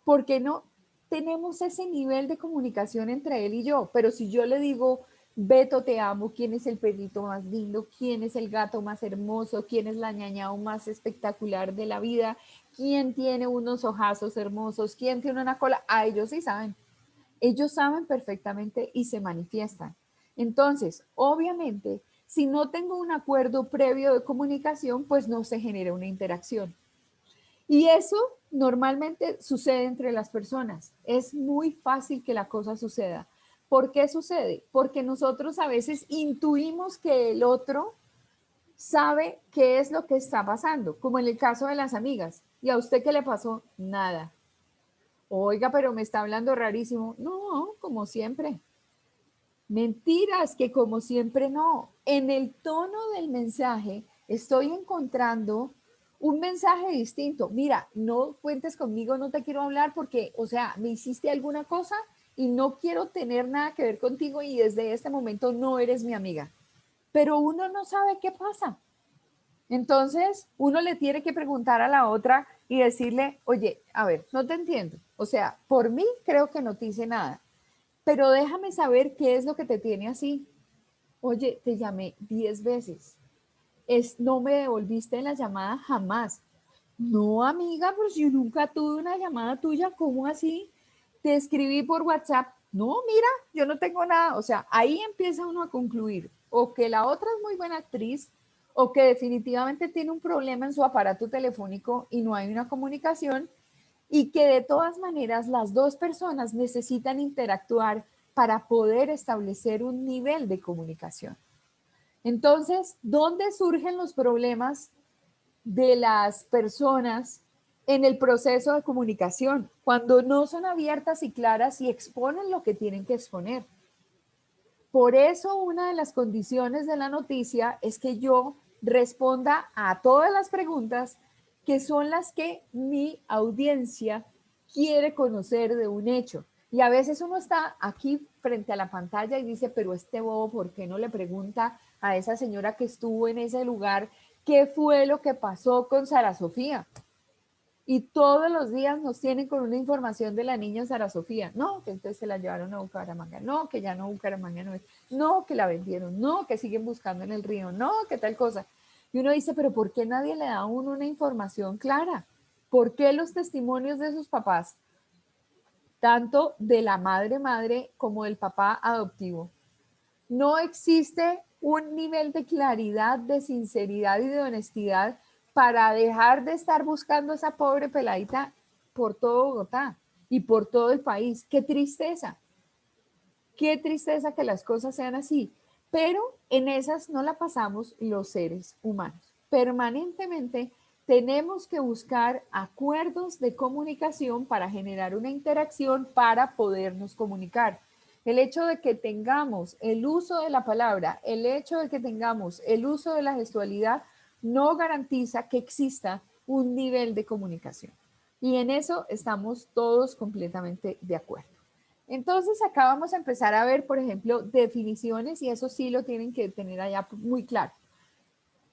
porque no tenemos ese nivel de comunicación entre él y yo. Pero si yo le digo, Beto, te amo, ¿quién es el perrito más lindo? ¿Quién es el gato más hermoso? ¿Quién es la ñañao más espectacular de la vida? ¿Quién tiene unos ojazos hermosos? ¿Quién tiene una cola? Ah, ellos sí saben. Ellos saben perfectamente y se manifiestan. Entonces, obviamente, Si no tengo un acuerdo previo de comunicación, pues no se genera una interacción. Y eso normalmente sucede entre las personas. Es muy fácil que la cosa suceda. ¿Por qué sucede? Porque nosotros a veces intuimos que el otro sabe qué es lo que está pasando, como en el caso de las amigas. ¿Y a usted qué le pasó? Nada. Oiga, pero me está hablando rarísimo. No, como siempre. Mentiras, que como siempre no. En el tono del mensaje estoy encontrando un mensaje distinto. Mira, no cuentes conmigo, no te quiero hablar porque, o sea, me hiciste alguna cosa y no quiero tener nada que ver contigo y desde este momento no eres mi amiga. Pero uno no sabe qué pasa. Entonces, uno le tiene que preguntar a la otra y decirle, oye, a ver, no te entiendo. O sea, por mí creo que no te hice nada, pero déjame saber qué es lo que te tiene así. Oye, te llamé 10 veces. No me devolviste la llamada jamás. No, amiga, pues yo nunca tuve una llamada tuya. ¿Cómo así? Te escribí por WhatsApp. No, mira, yo no tengo nada. O sea, ahí empieza uno a concluir o que la otra es muy buena actriz o que definitivamente tiene un problema en su aparato telefónico y no hay una comunicación y que de todas maneras las dos personas necesitan interactuar para poder establecer un nivel de comunicación. Entonces, ¿dónde surgen los problemas de las personas en el proceso de comunicación? Cuando no son abiertas y claras y exponen lo que tienen que exponer. Por eso, una de las condiciones de la noticia es que yo responda a todas las preguntas que son las que mi audiencia quiere conocer de un hecho. Y a veces uno está aquí frente a la pantalla y dice, pero este bobo, ¿por qué no le pregunta a esa señora que estuvo en ese lugar qué fue lo que pasó con Sara Sofía? Y todos los días nos tienen con una información de la niña Sara Sofía. No, que entonces se la llevaron a Bucaramanga. No, que ya no Bucaramanga no es. No, que la vendieron. No, que siguen buscando en el río. No, que tal cosa. Y uno dice, pero ¿por qué nadie le da a uno una información clara? ¿Por qué los testimonios de sus papás, tanto de la madre como del papá adoptivo, no existe un nivel de claridad, de sinceridad y de honestidad para dejar de estar buscando a esa pobre peladita por todo Bogotá y por todo el país? Qué tristeza que las cosas sean así, pero en esas no la pasamos los seres humanos. Permanentemente tenemos que buscar acuerdos de comunicación para generar una interacción para podernos comunicar. El hecho de que tengamos el uso de la palabra, el hecho de que tengamos el uso de la gestualidad, no garantiza que exista un nivel de comunicación. Y en eso estamos todos completamente de acuerdo. Entonces, acá vamos a empezar a ver, por ejemplo, definiciones y eso sí lo tienen que tener allá muy claro.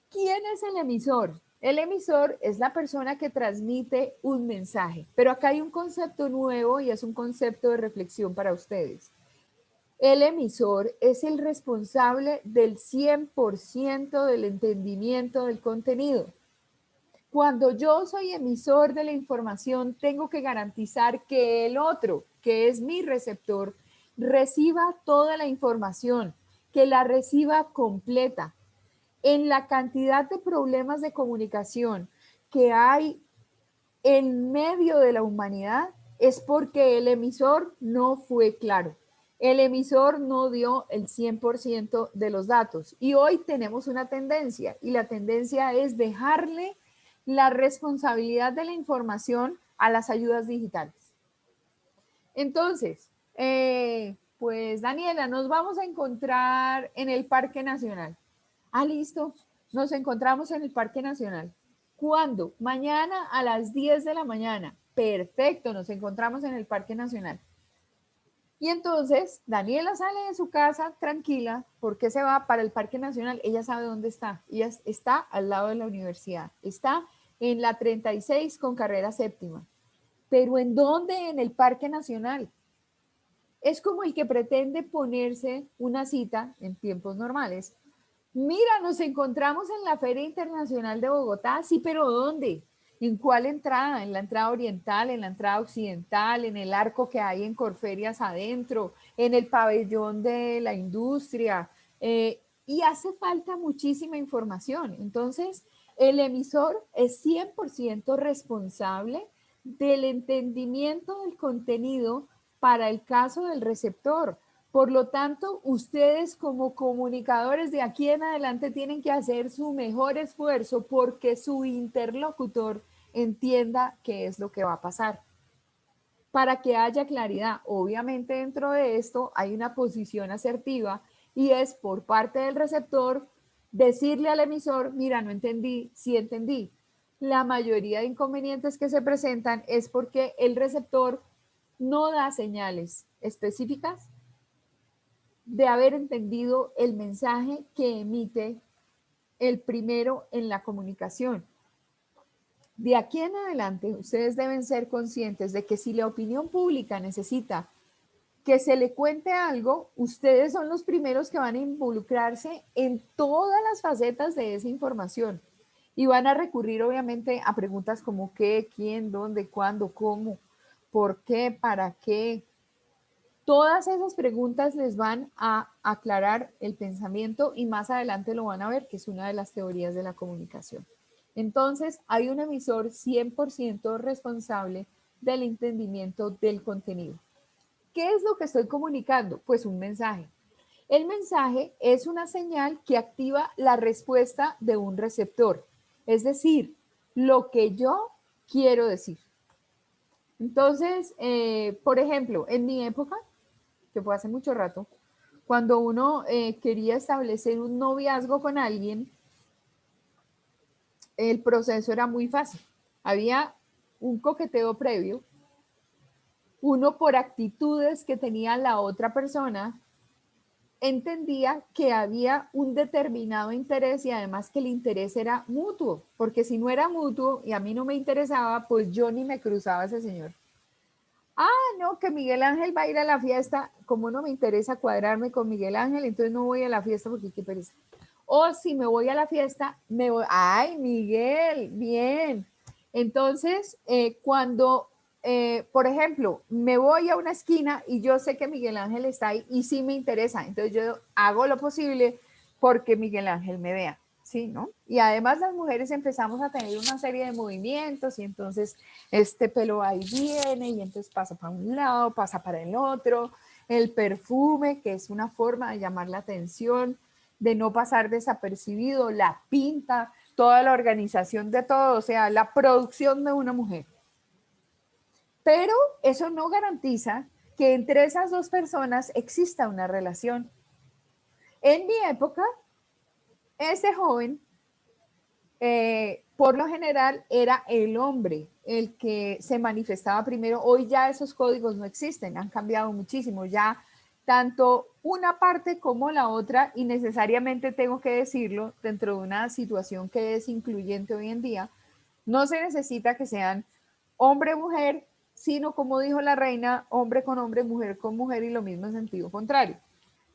¿Quién es el emisor? El emisor es la persona que transmite un mensaje, pero acá hay un concepto nuevo y es un concepto de reflexión para ustedes. El emisor es el responsable del 100% del entendimiento del contenido. Cuando yo soy emisor de la información, tengo que garantizar que el otro, que es mi receptor, reciba toda la información, que la reciba completa. En la cantidad de problemas de comunicación que hay en medio de la humanidad, es porque el emisor no fue claro. El emisor no dio el 100% de los datos. Y hoy tenemos una tendencia, y la tendencia es dejarle la responsabilidad de la información a las ayudas digitales. Entonces, pues Daniela, nos vamos a encontrar en el Parque Nacional. Ah, listo, nos encontramos en el Parque Nacional. ¿Cuándo? Mañana a las 10 de la mañana. Perfecto, nos encontramos en el Parque Nacional. Y entonces Daniela sale de su casa tranquila porque se va para el Parque Nacional. Ella sabe dónde está. Ella está al lado de la universidad. Está en la 36 con carrera séptima. ¿Pero en dónde? En el Parque Nacional. Es como el que pretende ponerse una cita en tiempos normales. Mira, nos encontramos en la Feria Internacional de Bogotá. Sí, pero ¿dónde? ¿En cuál entrada? ¿En la entrada oriental, en la entrada occidental, en el arco que hay en Corferias adentro, en el pabellón de la industria? y hace falta muchísima información. Entonces, el emisor es 100% responsable del entendimiento del contenido para el caso del receptor. Por lo tanto, ustedes como comunicadores de aquí en adelante tienen que hacer su mejor esfuerzo porque su interlocutor entienda qué es lo que va a pasar. Para que haya claridad, obviamente dentro de esto hay una posición asertiva y es por parte del receptor decirle al emisor, mira, no entendí, sí entendí. La mayoría de inconvenientes que se presentan es porque el receptor no da señales específicas de haber entendido el mensaje que emite el primero en la comunicación. De aquí en adelante, ustedes deben ser conscientes de que si la opinión pública necesita que se le cuente algo, ustedes son los primeros que van a involucrarse en todas las facetas de esa información y van a recurrir obviamente a preguntas como qué, quién, dónde, cuándo, cómo, por qué, para qué. Todas esas preguntas les van a aclarar el pensamiento y más adelante lo van a ver, que es una de las teorías de la comunicación. Entonces, hay un emisor 100% responsable del entendimiento del contenido. ¿Qué es lo que estoy comunicando? Pues un mensaje. El mensaje es una señal que activa la respuesta de un receptor, es decir, lo que yo quiero decir. Entonces, por ejemplo, en mi época, que fue hace mucho rato, cuando uno quería establecer un noviazgo con alguien, el proceso era muy fácil. Había un coqueteo previo, uno por actitudes que tenía la otra persona, entendía que había un determinado interés y además que el interés era mutuo, porque si no era mutuo y a mí no me interesaba, pues yo ni me cruzaba a ese señor. No, que Miguel Ángel va a ir a la fiesta, como no me interesa cuadrarme con Miguel Ángel, entonces no voy a la fiesta porque qué pereza. O si me voy a la fiesta, me voy, ay, Miguel, bien. Entonces, por ejemplo, me voy a una esquina y yo sé que Miguel Ángel está ahí y sí me interesa, entonces yo hago lo posible porque Miguel Ángel me vea, ¿sí? ¿No? Y además las mujeres empezamos a tener una serie de movimientos y entonces este pelo ahí viene y entonces pasa para un lado, pasa para el otro, el perfume, que es una forma de llamar la atención, de no pasar desapercibido, la pinta, toda la organización de todo, o sea, la producción de una mujer. Pero eso no garantiza que entre esas dos personas exista una relación. En mi época, ese joven, por lo general, era el hombre el que se manifestaba primero. Hoy ya esos códigos no existen, han cambiado muchísimo. Ya tanto una parte como la otra, y necesariamente tengo que decirlo, dentro de una situación que es incluyente hoy en día, no se necesita que sean hombre-mujer, sino como dijo la reina, hombre con hombre, mujer con mujer y lo mismo en sentido contrario.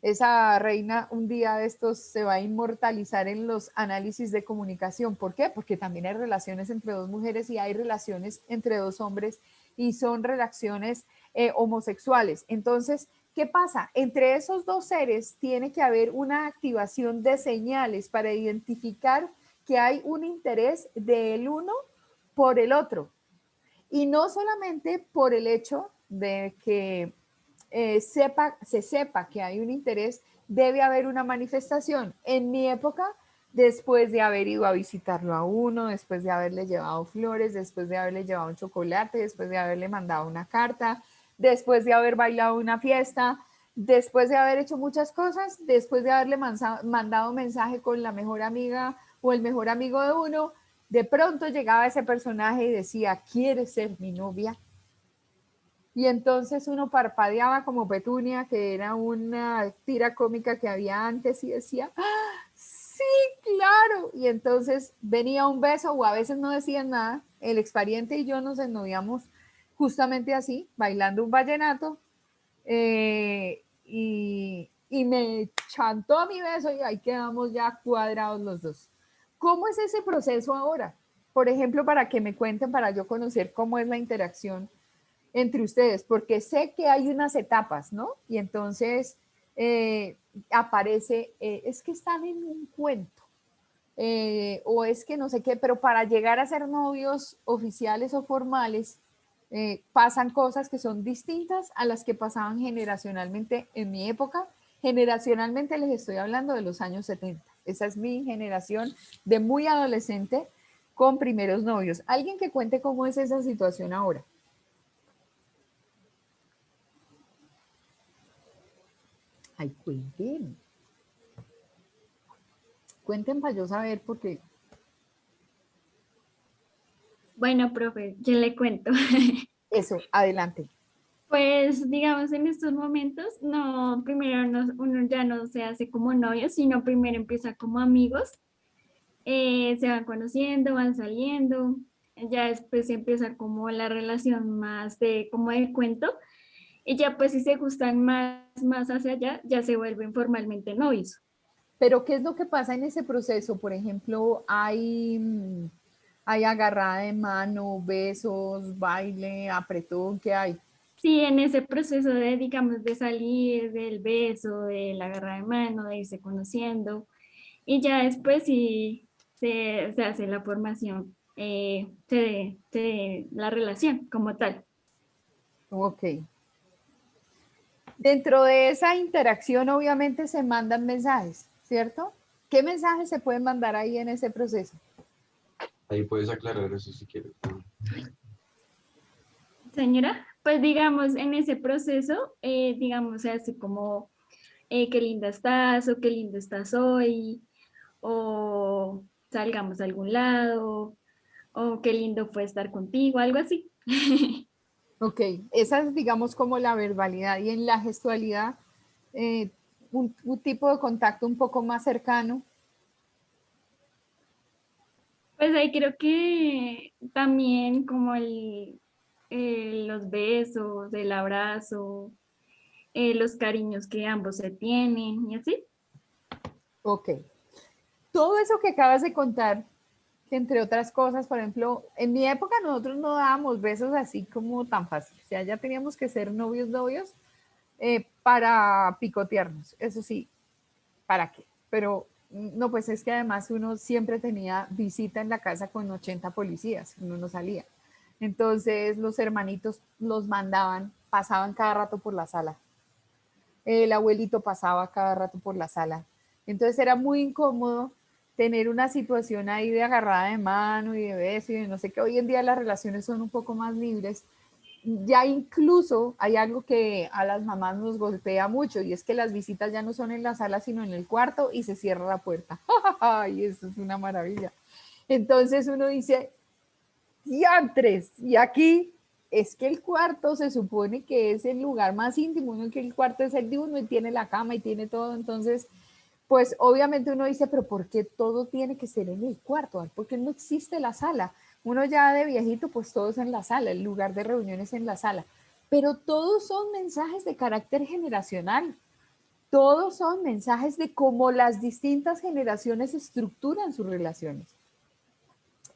Esa reina un día de estos se va a inmortalizar en los análisis de comunicación. ¿Por qué? Porque también hay relaciones entre dos mujeres y hay relaciones entre dos hombres y son relaciones homosexuales. Entonces, ¿qué pasa? Entre esos dos seres tiene que haber una activación de señales para identificar que hay un interés del uno por el otro. Y no solamente por el hecho de que se sepa que hay un interés, debe haber una manifestación. En mi época, después de haber ido a visitarlo a uno, después de haberle llevado flores, después de haberle llevado un chocolate, después de haberle mandado una carta, después de haber bailado una fiesta, después de haber hecho muchas cosas, después de haberle mandado un mensaje con la mejor amiga o el mejor amigo de uno, de pronto llegaba ese personaje y decía, ¿quieres ser mi novia? Y entonces uno parpadeaba como Petunia, que era una tira cómica que había antes, y decía, ¡ah, sí, claro! Y entonces venía un beso, o a veces no decían nada. El expariente y yo nos ennoviamos justamente así, bailando un vallenato, y me chantó mi beso y ahí quedamos ya cuadrados los dos. ¿Cómo es ese proceso ahora? Por ejemplo, para que me cuenten, para yo conocer cómo es la interacción entre ustedes, porque sé que hay unas etapas, ¿no? Y entonces aparece, es que están en un cuento, o es que no sé qué, pero para llegar a ser novios oficiales o formales, pasan cosas que son distintas a las que pasaban generacionalmente en mi época. Generacionalmente les estoy hablando de los años 70. Esa es mi generación de muy adolescente con primeros novios. Alguien que cuente cómo es esa situación ahora. Ay, cuenten. Cuenten para yo saber porque... Bueno, profe, yo le cuento. Eso, adelante. Pues digamos en estos momentos, no, primero uno ya no se hace como novio, sino primero empieza como amigos, se van conociendo, van saliendo, ya después empieza como la relación más de como de cuento, y ya pues si se gustan más hacia allá, ya se vuelven formalmente novios. Pero ¿qué es lo que pasa en ese proceso? Por ejemplo, hay agarrada de mano, besos, baile, apretón, ¿qué hay? Sí, en ese proceso de, digamos, de salir, del beso, de la agarra de mano, de irse conociendo, y ya después sí se hace la formación, la relación como tal. Ok. Dentro de esa interacción, obviamente, se mandan mensajes, ¿cierto? ¿Qué mensajes se pueden mandar ahí en ese proceso? Ahí puedes aclarar eso si quieres. Señora, pues digamos, en ese proceso, digamos, se hace como, qué linda estás o qué lindo estás hoy, o salgamos a algún lado, o qué lindo fue estar contigo, algo así. Ok, esa es, digamos, como la verbalidad y en la gestualidad, eh, un tipo de contacto un poco más cercano. Pues ahí creo que también como los besos, el abrazo, los cariños que ambos se tienen y así. Ok. Todo eso que acabas de contar, que entre otras cosas, por ejemplo, en mi época nosotros no dábamos besos así como tan fácil. O sea, ya teníamos que ser novios, para picotearnos. Eso sí, ¿para qué? Pero no, pues es que además uno siempre tenía visita en la casa con 80 policías, uno no salía. Entonces los hermanitos los mandaban, pasaban cada rato por la sala. El abuelito pasaba cada rato por la sala. Entonces era muy incómodo tener una situación ahí de agarrada de mano y de beso y de no sé qué. Hoy en día las relaciones son un poco más libres. Ya incluso hay algo que a las mamás nos golpea mucho y es que las visitas ya no son en la sala sino en el cuarto y se cierra la puerta. ¡Ay, eso es una maravilla! Entonces uno dice, diantres, y aquí es que el cuarto se supone que es el lugar más íntimo, uno que el cuarto es el de uno y tiene la cama y tiene todo, entonces, pues obviamente uno dice, pero ¿por qué todo tiene que ser en el cuarto? ¿Por qué no existe la sala? Uno ya de viejito, pues todo es en la sala, el lugar de reuniones en la sala, pero todos son mensajes de carácter generacional, todos son mensajes de cómo las distintas generaciones estructuran sus relaciones.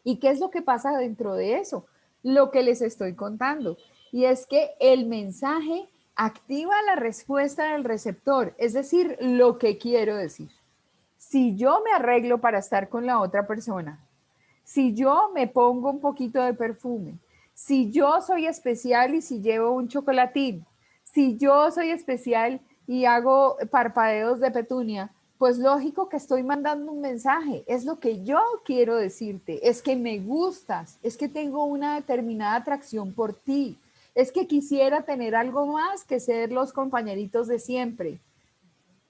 ¿Y qué es lo que pasa dentro de eso? Lo que les estoy contando. Y es que el mensaje activa la respuesta del receptor, es decir, lo que quiero decir. Si yo me arreglo para estar con la otra persona, si yo me pongo un poquito de perfume, si yo soy especial y si llevo un chocolatín, si yo soy especial y hago parpadeos de petunia, pues lógico que estoy mandando un mensaje, es lo que yo quiero decirte, es que me gustas, es que tengo una determinada atracción por ti, es que quisiera tener algo más que ser los compañeritos de siempre.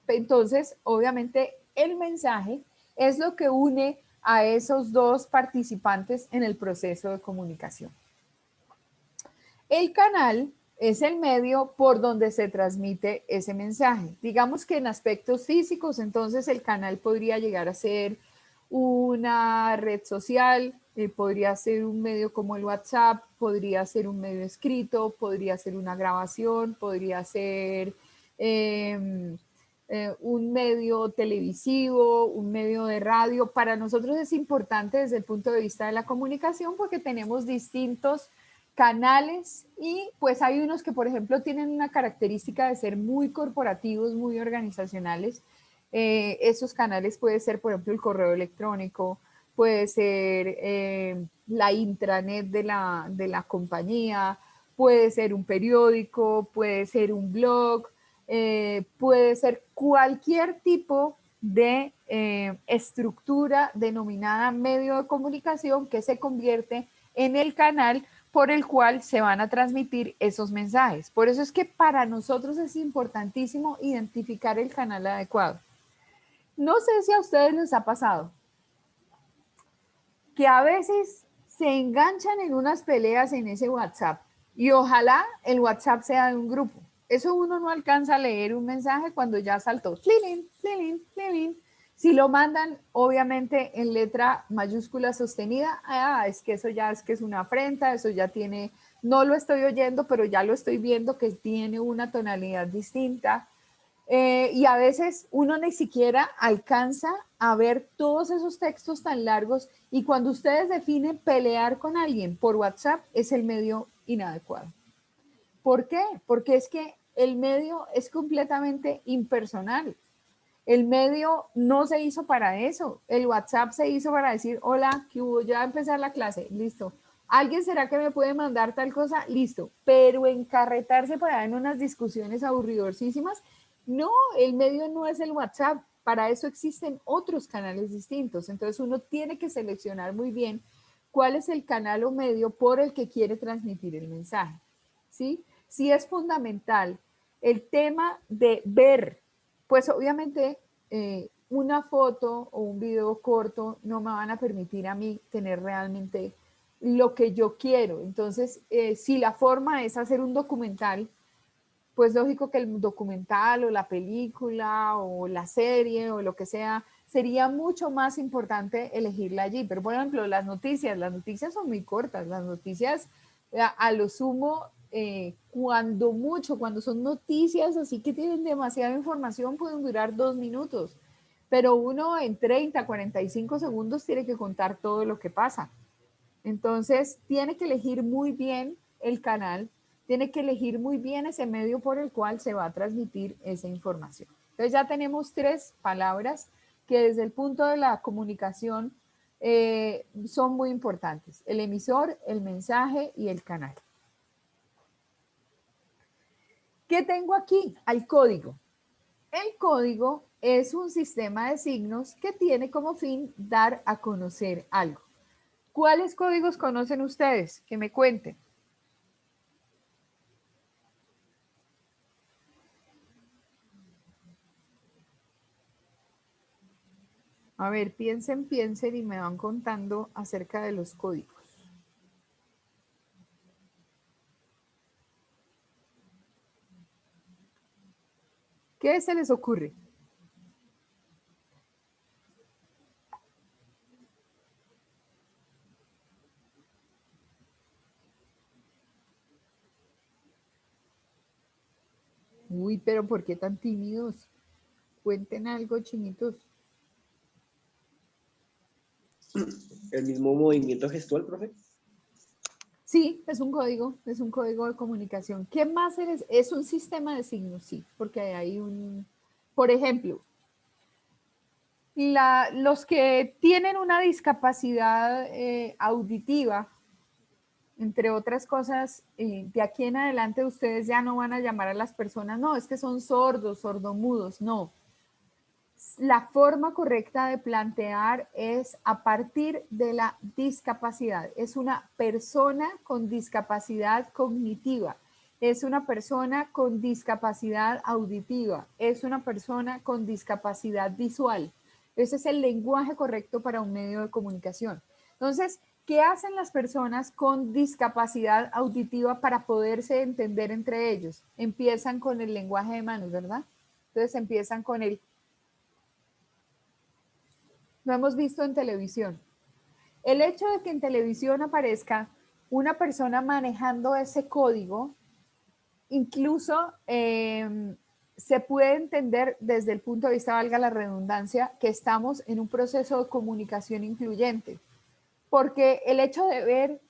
Entonces, obviamente, el mensaje es lo que une a esos dos participantes en el proceso de comunicación. El canal es el medio por donde se transmite ese mensaje. Digamos que en aspectos físicos, entonces el canal podría llegar a ser una red social, podría ser un medio como el WhatsApp, podría ser un medio escrito, podría ser una grabación, podría ser un medio televisivo, un medio de radio. Para nosotros es importante desde el punto de vista de la comunicación porque tenemos distintos canales y pues hay unos que, por ejemplo, tienen una característica de ser muy corporativos, muy organizacionales. Esos canales puede ser, por ejemplo, el correo electrónico, puede ser la intranet de la compañía, puede ser un periódico, puede ser un blog, puede ser cualquier tipo de estructura denominada medio de comunicación que se convierte en el canal por el cual se van a transmitir esos mensajes. Por eso es que para nosotros es importantísimo identificar el canal adecuado. No sé si a ustedes les ha pasado que a veces se enganchan en unas peleas en ese WhatsApp y ojalá el WhatsApp sea de un grupo. Eso uno no alcanza a leer un mensaje cuando ya saltó. Tlilin, tlilin, tlilin. Si lo mandan, obviamente, en letra mayúscula sostenida, es que eso ya es que es una afrenta, eso ya tiene, no lo estoy oyendo, pero ya lo estoy viendo que tiene una tonalidad distinta. Y a veces uno ni siquiera alcanza a ver todos esos textos tan largos y cuando ustedes definen pelear con alguien por WhatsApp es el medio inadecuado. ¿Por qué? Porque es que el medio es completamente impersonal. El medio no se hizo para eso. El WhatsApp se hizo para decir, hola, ¿qué hubo? Ya va a empezar la clase, listo. ¿Alguien será que me puede mandar tal cosa? Listo. Pero encarretarse para en unas discusiones aburridorcísimas, no, el medio no es el WhatsApp. Para eso existen otros canales distintos. Entonces uno tiene que seleccionar muy bien cuál es el canal o medio por el que quiere transmitir el mensaje. ¿Sí? Sí es fundamental el tema de ver. Pues obviamente una foto o un video corto no me van a permitir a mí tener realmente lo que yo quiero. Entonces, si la forma es hacer un documental, pues lógico que el documental o la película o la serie o lo que sea, sería mucho más importante elegirla allí. Pero por ejemplo, las noticias son muy cortas. Las noticias a lo sumo cuando son noticias así que tienen demasiada información, pueden durar 2 minutos, pero uno en 30, 45 segundos tiene que contar todo lo que pasa. Entonces, tiene que elegir muy bien el canal, tiene que elegir muy bien ese medio por el cual se va a transmitir esa información. Entonces, ya tenemos 3 palabras que desde el punto de la comunicación son muy importantes: el emisor, el mensaje y el canal. ¿Qué tengo aquí? Al código. El código es un sistema de signos que tiene como fin dar a conocer algo. ¿Cuáles códigos conocen ustedes? Que me cuenten. A ver, piensen y me van contando acerca de los códigos. ¿Qué se les ocurre? Uy, pero ¿por qué tan tímidos? Cuenten algo, chinitos. El mismo movimiento gestual, profe. Sí, es un código de comunicación. ¿Qué más eres? Es un sistema de signos, sí, porque hay por ejemplo, los que tienen una discapacidad auditiva, entre otras cosas, de aquí en adelante ustedes ya no van a llamar a las personas, no, es que son sordos, sordomudos, no. La forma correcta de plantear es a partir de la discapacidad. Es una persona con discapacidad cognitiva, es una persona con discapacidad auditiva, es una persona con discapacidad visual. Ese es el lenguaje correcto para un medio de comunicación. Entonces, ¿qué hacen las personas con discapacidad auditiva para poderse entender entre ellos? Empiezan con el lenguaje de manos, ¿verdad? Entonces empiezan con el... Lo hemos visto en televisión. El hecho de que en televisión aparezca una persona manejando ese código, incluso se puede entender desde el punto de vista, valga la redundancia, que estamos en un proceso de comunicación incluyente. Porque el hecho de ver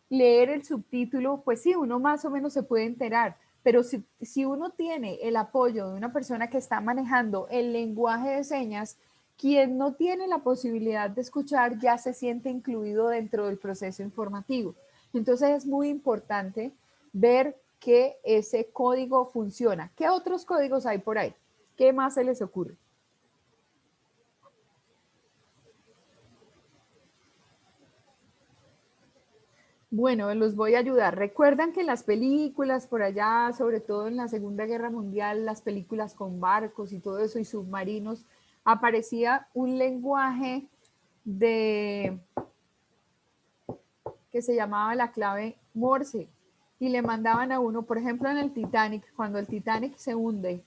leer el subtítulo, pues sí, uno más o menos se puede enterar, pero si uno tiene el apoyo de una persona que está manejando el lenguaje de señas, quien no tiene la posibilidad de escuchar ya se siente incluido dentro del proceso informativo. Entonces es muy importante ver que ese código funciona. ¿Qué otros códigos hay por ahí? ¿Qué más se les ocurre? Bueno, los voy a ayudar. Recuerdan que las películas por allá, sobre todo en la Segunda Guerra Mundial, las películas con barcos y todo eso y submarinos, aparecía un lenguaje de que se llamaba la clave Morse y le mandaban a uno, por ejemplo, en el Titanic, cuando el Titanic se hunde,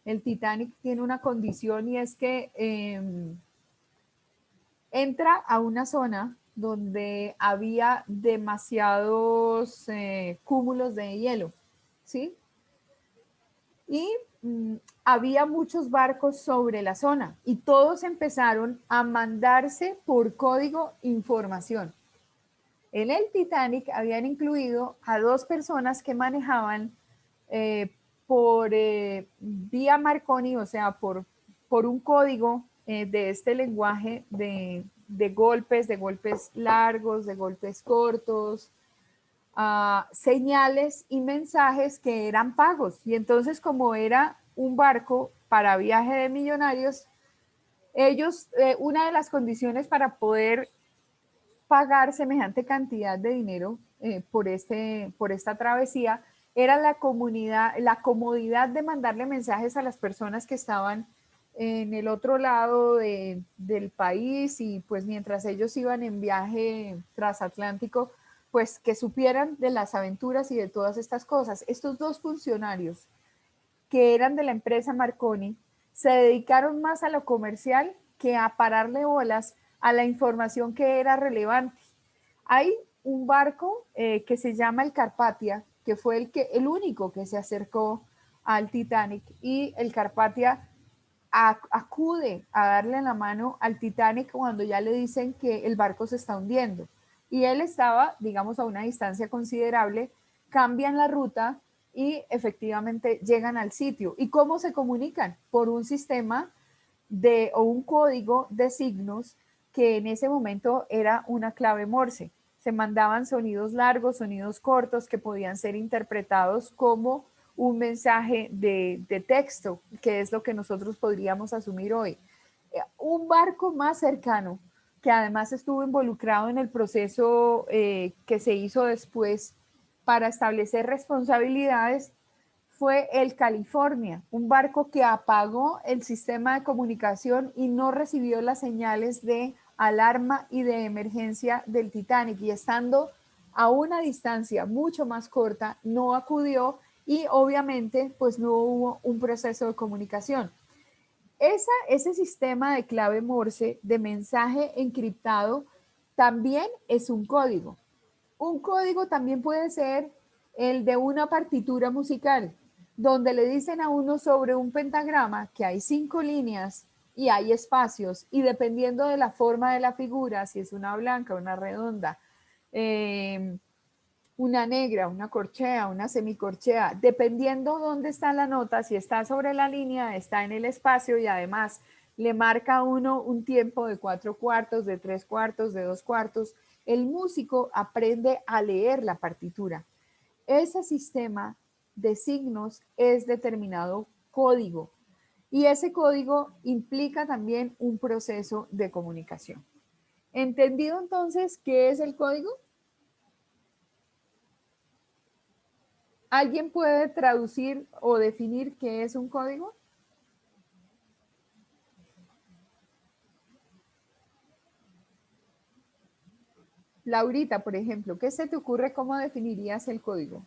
el Titanic tiene una condición y es que entra a una zona donde había demasiados cúmulos de hielo, ¿sí? Y había muchos barcos sobre la zona y todos empezaron a mandarse por código información. En el Titanic habían incluido a 2 personas que manejaban por vía Marconi, o sea, por un código de este lenguaje de golpes largos, de golpes cortos, señales y mensajes que eran pagos. Y entonces, como era un barco para viaje de millonarios, ellos, una de las condiciones para poder pagar semejante cantidad de dinero por esta travesía era la comodidad de mandarle mensajes a las personas que estaban en el otro lado del país y pues mientras ellos iban en viaje transatlántico, pues que supieran de las aventuras y de todas estas cosas. Estos 2 funcionarios que eran de la empresa Marconi se dedicaron más a lo comercial que a pararle bolas a la información que era relevante. Hay un barco que se llama el Carpathia, que fue el único que se acercó al Titanic y el Carpathia acude a darle la mano al Titanic cuando ya le dicen que el barco se está hundiendo. Y él estaba, digamos, a una distancia considerable, cambian la ruta y efectivamente llegan al sitio. ¿Y cómo se comunican? Por un sistema o un código de signos que en ese momento era una clave Morse. Se mandaban sonidos largos, sonidos cortos que podían ser interpretados como un mensaje de texto, que es lo que nosotros podríamos asumir hoy. Un barco más cercano, que además estuvo involucrado en el proceso que se hizo después para establecer responsabilidades, fue el California, un barco que apagó el sistema de comunicación y no recibió las señales de alarma y de emergencia del Titanic y estando a una distancia mucho más corta, no acudió y obviamente pues no hubo un proceso de comunicación. Ese sistema de clave Morse de mensaje encriptado también es un código. Un código también puede ser el de una partitura musical, donde le dicen a uno sobre un pentagrama que hay 5 líneas y hay espacios, y dependiendo de la forma de la figura, si es una blanca, una redonda, una negra, una corchea, una semicorchea, dependiendo dónde está la nota, si está sobre la línea, está en el espacio y además le marca a uno un tiempo de 4/4, de 3/4, de 2/4, el músico aprende a leer la partitura. Ese sistema de signos es determinado código y ese código implica también un proceso de comunicación. ¿Entendido entonces qué es el código? ¿Alguien puede traducir o definir qué es un código? Laurita, por ejemplo, ¿qué se te ocurre cómo definirías el código?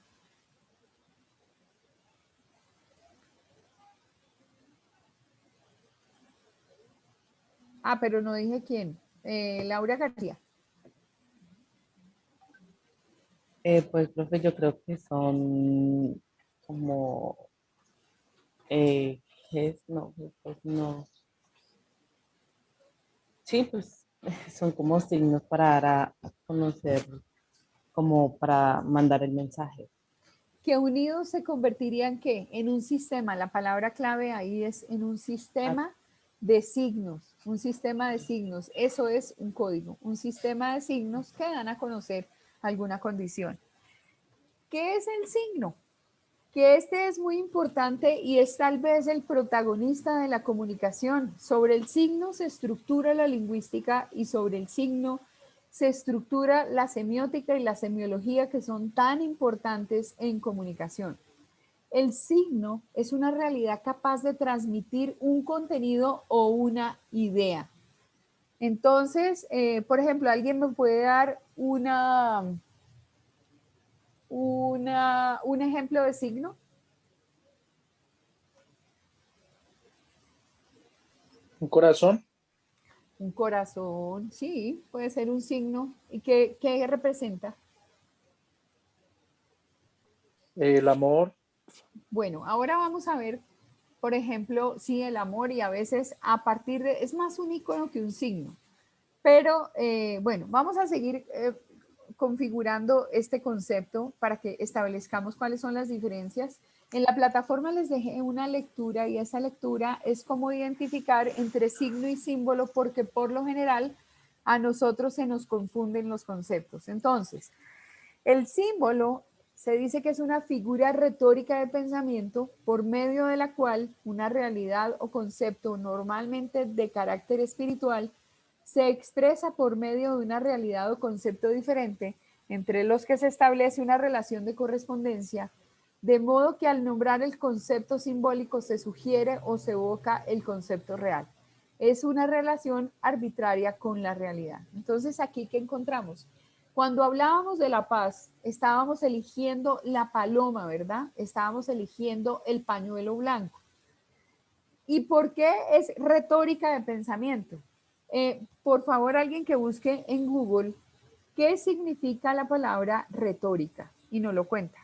Ah, pero no dije quién. Laura García. Pues, profe, yo creo que son como, no, pues no. Sí, pues son como signos para dar a conocer como para mandar el mensaje. Que unidos se convertirían ¿qué? En un sistema. La palabra clave ahí es en un sistema de signos, un sistema de signos. Eso es un código, un sistema de signos que dan a conocer alguna condición. ¿Qué es el signo? Que este es muy importante y es tal vez el protagonista de la comunicación. Sobre el signo se estructura la lingüística y sobre el signo se estructura la semiótica y la semiología, que son tan importantes en comunicación. El signo es una realidad capaz de transmitir un contenido o una idea. Entonces, por ejemplo, alguien me puede dar un ejemplo de signo. ¿Un corazón? Un corazón, sí, puede ser un signo. ¿Y qué representa? El amor. Bueno, ahora vamos a ver, por ejemplo, sí, el amor, y a veces a partir de, es más un icono que un signo. Pero bueno, vamos a seguir configurando este concepto para que establezcamos cuáles son las diferencias. En la plataforma les dejé una lectura y esa lectura es cómo identificar entre signo y símbolo, porque por lo general a nosotros se nos confunden los conceptos. Entonces, el símbolo se dice que es una figura retórica de pensamiento por medio de la cual una realidad o concepto normalmente de carácter espiritual se expresa por medio de una realidad o concepto diferente entre los que se establece una relación de correspondencia, de modo que al nombrar el concepto simbólico se sugiere o se evoca el concepto real. Es una relación arbitraria con la realidad. Entonces, aquí, ¿qué encontramos? Cuando hablábamos de la paz, estábamos eligiendo la paloma, ¿verdad? Estábamos eligiendo el pañuelo blanco. ¿Y por qué es retórica de pensamiento? Por favor, alguien que busque en Google qué significa la palabra retórica y nos lo cuenta.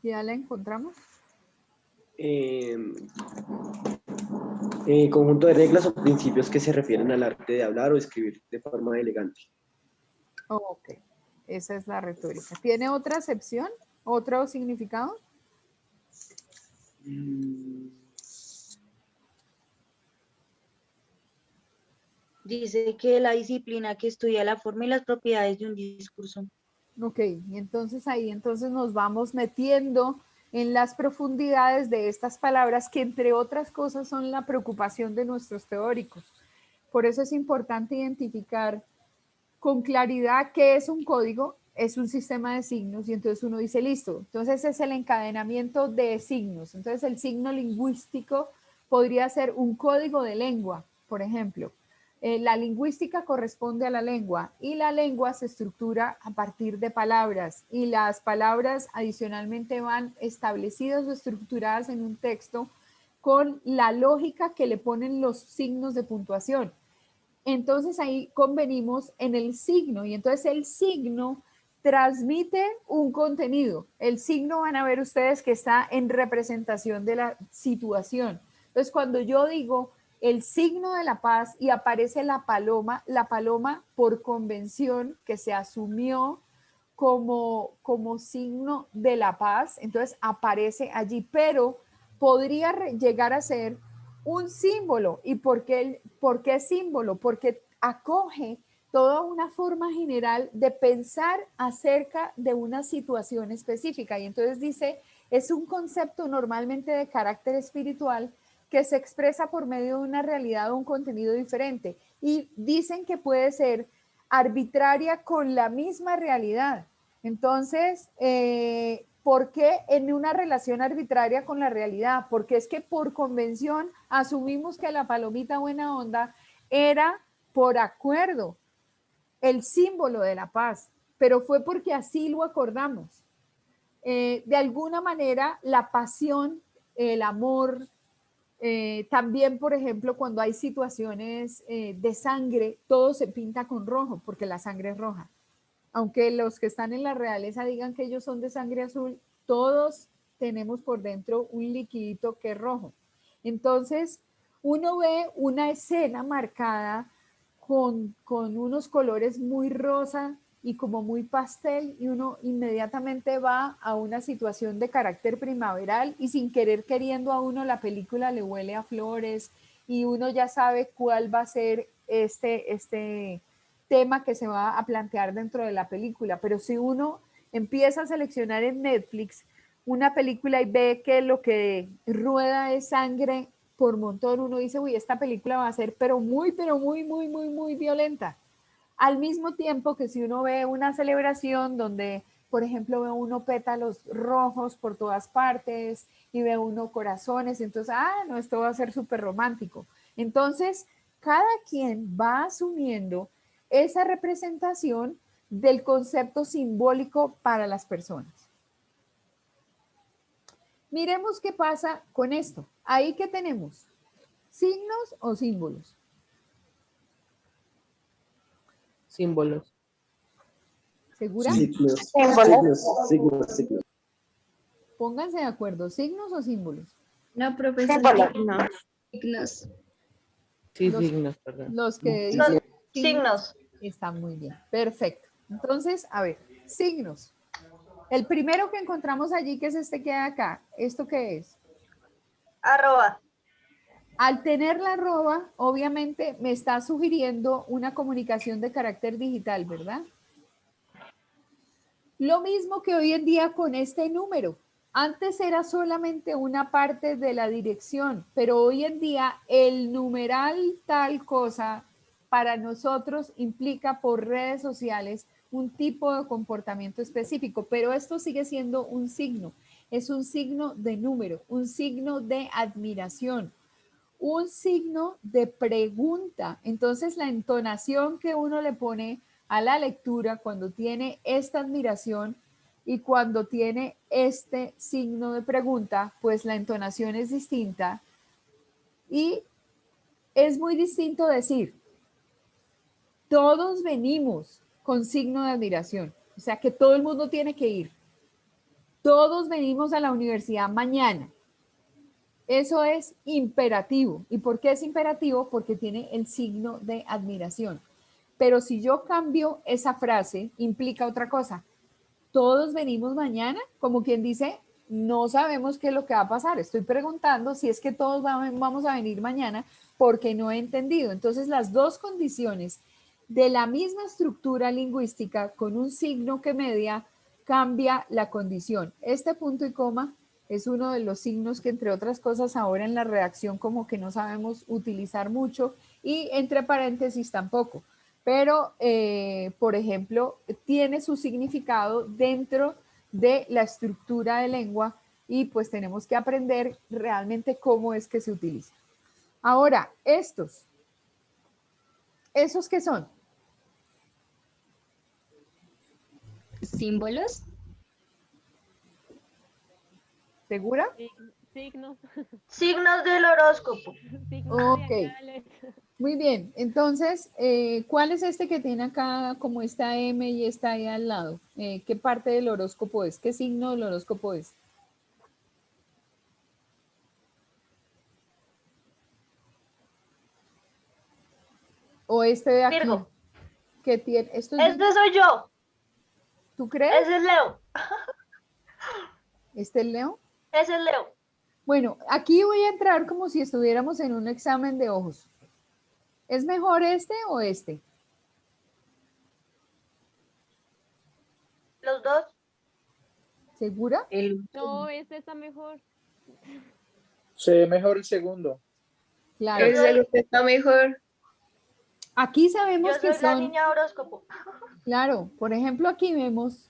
¿Ya la encontramos? Conjunto de reglas o principios que se refieren al arte de hablar o escribir de forma elegante. Ok, esa es la retórica. ¿Tiene otra acepción? ¿Otro significado? Dice que la disciplina que estudia la forma y las propiedades de un discurso. Ok, y entonces ahí nos vamos metiendo en las profundidades de estas palabras que, entre otras cosas, son la preocupación de nuestros teóricos. Por eso es importante identificar con claridad qué es un código, es un sistema de signos, y entonces uno dice, listo, entonces es el encadenamiento de signos. Entonces el signo lingüístico podría ser un código de lengua, por ejemplo. La lingüística corresponde a la lengua y la lengua se estructura a partir de palabras, y las palabras adicionalmente van establecidas o estructuradas en un texto con la lógica que le ponen los signos de puntuación. Entonces ahí convenimos en el signo, y entonces el signo transmite un contenido. El signo, van a ver ustedes, que está en representación de la situación. Entonces, cuando yo digo el signo de la paz y aparece la paloma por convención que se asumió como signo de la paz, entonces aparece allí, pero podría llegar a ser un símbolo. ¿Y por qué símbolo? Porque acoge toda una forma general de pensar acerca de una situación específica. Y entonces dice, es un concepto normalmente de carácter espiritual que se expresa por medio de una realidad o un contenido diferente. Y dicen que puede ser arbitraria con la misma realidad. Entonces, ¿por qué en una relación arbitraria con la realidad? Porque es que por convención asumimos que la palomita buena onda era por acuerdo el símbolo de la paz, pero fue porque así lo acordamos. De alguna manera, la pasión, el amor, también, por ejemplo, cuando hay situaciones de sangre, todo se pinta con rojo porque la sangre es roja. Aunque los que están en la realeza digan que ellos son de sangre azul, todos tenemos por dentro un liquidito que es rojo. Entonces, uno ve una escena marcada con unos colores muy rosa y como muy pastel, y uno inmediatamente va a una situación de carácter primaveral y sin querer queriendo a uno la película le huele a flores y uno ya sabe cuál va a ser este tema que se va a plantear dentro de la película. Pero si uno empieza a seleccionar en Netflix una película y ve que lo que rueda es sangre por montón, uno dice, uy, esta película va a ser pero muy, muy violenta. Al mismo tiempo que si uno ve una celebración donde, por ejemplo, ve uno pétalos rojos por todas partes y ve uno corazones, entonces, no, esto va a ser súper romántico. Entonces, cada quien va asumiendo esa representación del concepto simbólico para las personas. Miremos qué pasa con esto. Ahí que tenemos, signos o símbolos. Símbolos. ¿Segura? Signos, Símbolos. signos. Pónganse de acuerdo, signos o símbolos. No, profesor. Símbolos. Signos. Sí, Los- signos, perdón. Los que Son dicen signos. están muy bien. Perfecto. Entonces, a ver, signos. El primero que encontramos allí, que es este que hay acá, ¿esto qué es? Arroba. Al tener la arroba, obviamente me está sugiriendo una comunicación de carácter digital, ¿verdad? Lo mismo que hoy en día con este número. Antes era solamente una parte de la dirección, pero hoy en día el numeral tal cosa para nosotros implica por redes sociales un tipo de comportamiento específico, pero esto sigue siendo un signo. Es un signo de número, un signo de admiración, un signo de pregunta. Entonces, la entonación que uno le pone a la lectura cuando tiene esta admiración y cuando tiene este signo de pregunta, pues la entonación es distinta y es muy distinto decir, todos venimos con signo de admiración, o sea que todo el mundo tiene que ir. Todos venimos a la universidad mañana. Eso es imperativo. ¿Y por qué es imperativo? Porque tiene el signo de admiración. Pero si yo cambio esa frase, implica otra cosa. Todos venimos mañana, como quien dice, no sabemos qué es lo que va a pasar. Estoy preguntando si es que todos vamos a venir mañana porque no he entendido. Entonces, las dos condiciones de la misma estructura lingüística con un signo que media cambia la condición. Este punto y coma es uno de los signos que, entre otras cosas, ahora en la redacción como que no sabemos utilizar mucho y entre paréntesis tampoco. Pero, por ejemplo, tiene su significado dentro de la estructura de lengua y pues tenemos que aprender realmente cómo es que se utiliza. Ahora, ¿esos qué son? ¿Símbolos? ¿Segura? Signos. Signos del horóscopo. Signos Ok. zodiacales. Muy bien, entonces, ¿cuál es este que tiene acá como esta M y está ahí al lado? ¿Qué parte del horóscopo es? ¿Qué signo del horóscopo es? ¿O este de aquí? Virgo. ¿Qué tiene? ¿Esto es Virgo? Este soy yo. ¿Tú crees? Ese es Leo. ¿Este es Leo? Ese es Leo. Bueno, aquí voy a entrar como si estuviéramos en un examen de ojos. ¿Es mejor este o este? Los dos. ¿Segura? No, este está mejor. Se ve mejor el segundo. Claro. Yo soy, está mejor. Aquí sabemos yo que soy la son, niña horóscopo. claro, por ejemplo, aquí vemos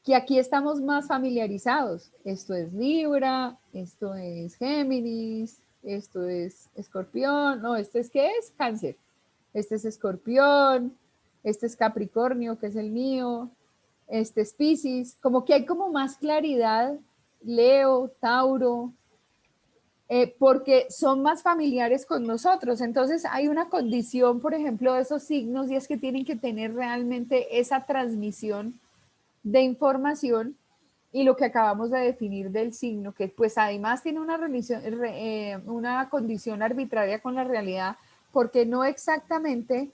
que aquí estamos más familiarizados. Esto es Libra, esto es Géminis, esto es Escorpión, no, ¿este es qué es? Cáncer. Este es Escorpión, este es Capricornio, que es el mío, este es Piscis, como que hay como más claridad, Leo, Tauro, porque son más familiares con nosotros. Entonces hay una condición, por ejemplo, de esos signos y es que tienen que tener realmente esa transmisión de información y lo que acabamos de definir del signo, que pues además tiene una condición arbitraria con la realidad, porque no exactamente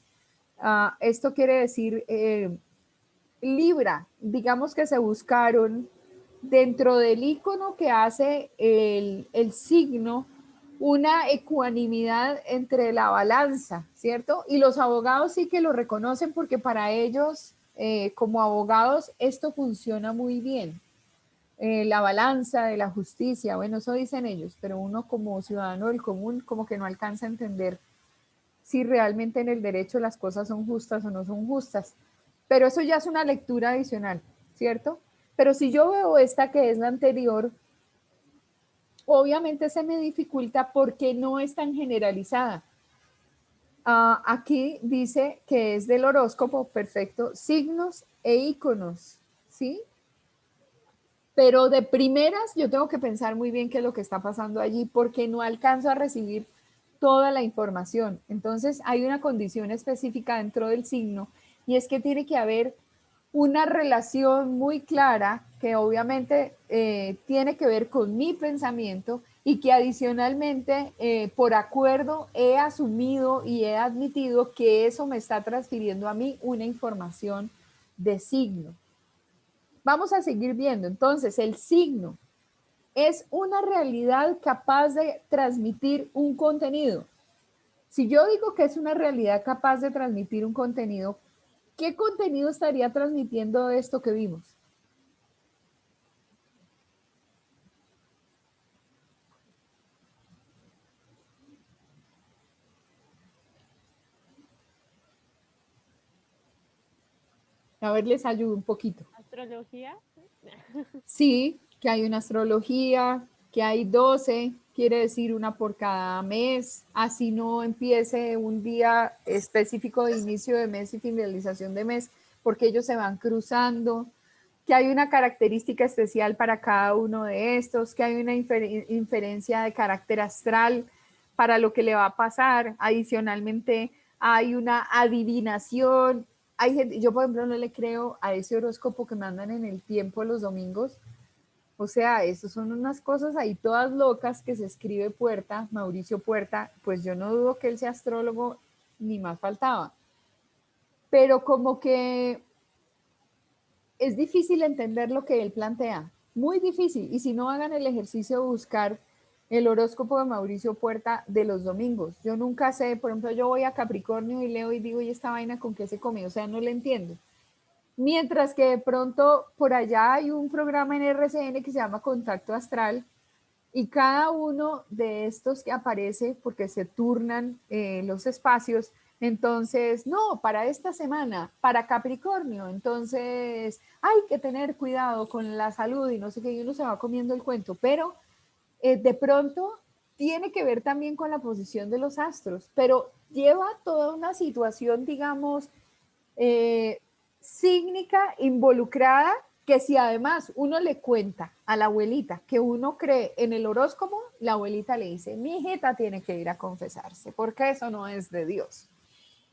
esto quiere decir Libra. Digamos que se buscaron dentro del icono que hace el signo una ecuanimidad entre la balanza, ¿cierto? Y los abogados sí que lo reconocen porque para ellos, como abogados, esto funciona muy bien. La balanza de la justicia, bueno, eso dicen ellos, pero uno como ciudadano del común como que no alcanza a entender si realmente en el derecho las cosas son justas o no son justas. Pero eso ya es una lectura adicional, ¿cierto? Pero si yo veo esta que es la anterior, obviamente se me dificulta porque no es tan generalizada. Aquí dice que es del horóscopo, perfecto, signos e iconos, ¿sí? Pero de primeras yo tengo que pensar muy bien qué es lo que está pasando allí porque no alcanzo a recibir toda la información. Entonces hay una condición específica dentro del signo y es que tiene que haber una relación muy clara que obviamente tiene que ver con mi pensamiento y que adicionalmente por acuerdo he asumido y he admitido que eso me está transfiriendo a mí una información de signo. Vamos a seguir viendo. Entonces, el signo es una realidad capaz de transmitir un contenido. Si yo digo que es una realidad capaz de transmitir un contenido, ¿qué contenido estaría transmitiendo esto que vimos? A ver, les ayudo un poquito. ¿Astrología? Sí, que hay una astrología, que hay 12, quiere decir una por cada mes, así no empiece un día específico de inicio de mes y finalización de mes, porque ellos se van cruzando, que hay una característica especial para cada uno de estos, que hay una inferencia de carácter astral para lo que le va a pasar. Adicionalmente, hay una adivinación. Hay gente, yo por ejemplo no le creo a ese horóscopo que mandan en el tiempo los domingos. O sea, esas son unas cosas ahí todas locas que se escribe Puerta, Mauricio Puerta, pues yo no dudo que él sea astrólogo, ni más faltaba. Pero como que es difícil entender lo que él plantea, muy difícil. Y si no, hagan el ejercicio de buscar el horóscopo de Mauricio Puerta de los domingos. Yo nunca sé, por ejemplo, yo voy a Capricornio y leo y digo, ¿y esta vaina con qué se come? O sea, no le entiendo. Mientras que de pronto por allá hay un programa en RCN que se llama Contacto Astral y cada uno de estos que aparece, porque se turnan los espacios, entonces, no, para esta semana, para Capricornio, entonces hay que tener cuidado con la salud y no sé qué, y uno se va comiendo el cuento, pero de pronto tiene que ver también con la posición de los astros, pero lleva toda una situación, digamos, sígnica involucrada, que si además uno le cuenta a la abuelita que uno cree en el horóscopo, la abuelita le dice, mi hijita tiene que ir a confesarse, porque eso no es de Dios.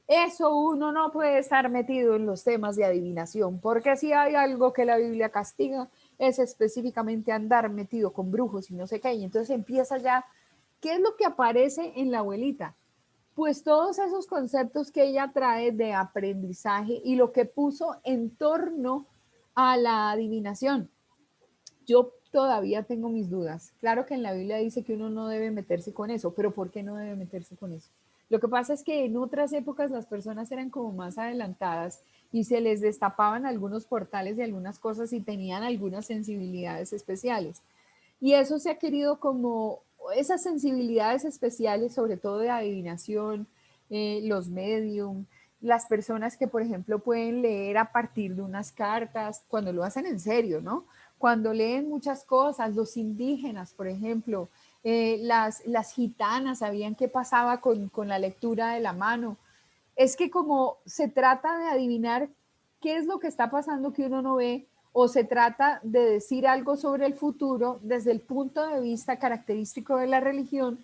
Eso uno no puede estar metido en los temas de adivinación, porque si hay algo que la Biblia castiga, es específicamente andar metido con brujos y no sé qué, y entonces empieza ya, ¿qué es lo que aparece en la abuelita? Pues todos esos conceptos que ella trae de aprendizaje y lo que puso en torno a la adivinación. Yo todavía tengo mis dudas. Claro que en la Biblia dice que uno no debe meterse con eso, pero ¿por qué no debe meterse con eso? Lo que pasa es que en otras épocas las personas eran como más adelantadas y se les destapaban algunos portales de algunas cosas y tenían algunas sensibilidades especiales. Y eso se ha querido como esas sensibilidades especiales, sobre todo de adivinación, los medium, las personas que, por ejemplo, pueden leer a partir de unas cartas, cuando lo hacen en serio, ¿no? Cuando leen muchas cosas, los indígenas, por ejemplo, las gitanas sabían qué pasaba con la lectura de la mano. Es que como se trata de adivinar qué es lo que está pasando que uno no ve, o se trata de decir algo sobre el futuro desde el punto de vista característico de la religión,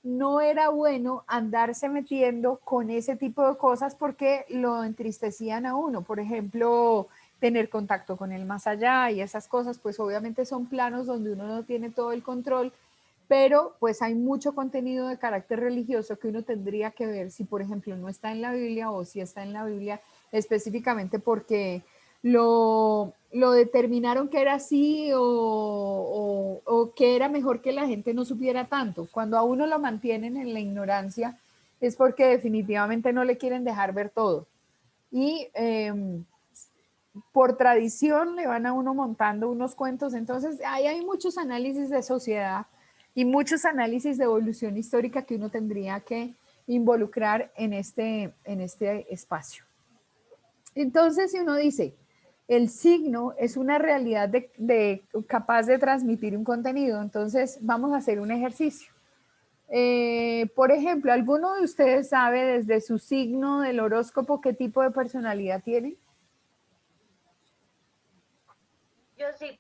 no era bueno andarse metiendo con ese tipo de cosas porque lo entristecían a uno. Por ejemplo, tener contacto con el más allá y esas cosas, pues obviamente son planos donde uno no tiene todo el control, pero pues hay mucho contenido de carácter religioso que uno tendría que ver si, por ejemplo, no está en la Biblia o si está en la Biblia específicamente porque lo determinaron que era así o que era mejor que la gente no supiera tanto. Cuando a uno lo mantienen en la ignorancia es porque definitivamente no le quieren dejar ver todo. Y por tradición le van a uno montando unos cuentos. Entonces, ahí hay muchos análisis de sociedad y muchos análisis de evolución histórica que uno tendría que involucrar en este espacio. Entonces, si uno dice, el signo es una realidad capaz de transmitir un contenido, entonces vamos a hacer un ejercicio. Por ejemplo, ¿alguno de ustedes sabe desde su signo del horóscopo qué tipo de personalidad tiene? Yo sí.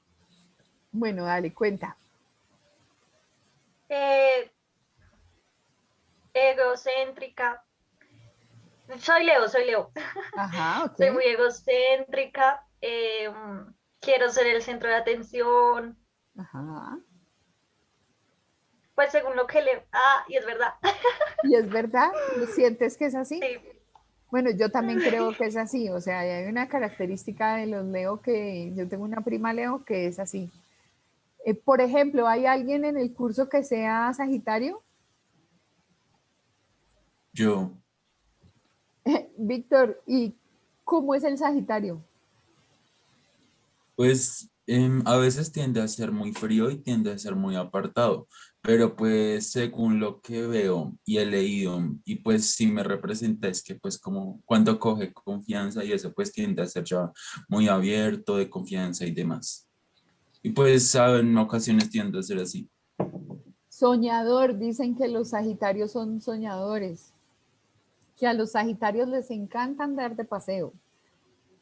Bueno, dale, cuenta. Egocéntrica. Soy Leo. Ajá, ok. Soy muy egocéntrica. Quiero ser el centro de atención. Ajá. Pues según lo que leo. Ah, y es verdad. ¿Y es verdad? ¿Lo sientes que es así? Sí. Bueno, yo también creo que es así. O sea, hay una característica de los Leo que yo tengo una prima Leo que es así. Por ejemplo, ¿hay alguien en el curso que sea Sagitario? Yo, Víctor, ¿y cómo es el Sagitario? pues a veces tiende a ser muy frío y tiende a ser muy apartado, pero pues según lo que veo y he leído y pues sí me representa es que pues como cuando coge confianza y eso pues tiende a ser ya muy abierto de confianza y demás. Y pues en ocasiones tiende a ser así. Soñador, dicen que los Sagitarios son soñadores, que a los Sagitarios les encanta andar de paseo,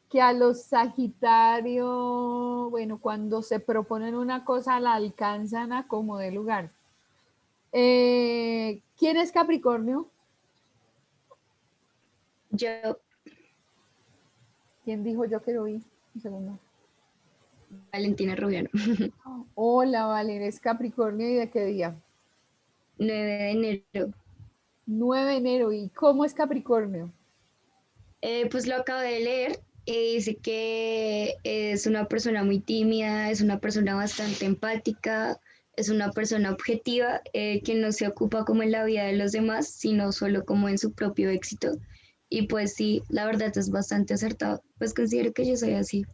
que a los Sagitarios, bueno, cuando se proponen una cosa la alcanzan a como de lugar. ¿Quién es Capricornio? Yo, ¿Quién dijo yo que lo vi? Un segundo. Valentina Rubiano, Hola, Valeria, ¿es Capricornio y de qué día? 9 de enero. 9 de enero. ¿Y cómo es Capricornio? Pues lo acabo de leer y dice que es una persona muy tímida, es una persona bastante empática, es una persona objetiva, que no se ocupa como en la vida de los demás, sino solo como en su propio éxito. Y pues sí, la verdad es bastante acertado. Pues considero que yo soy así.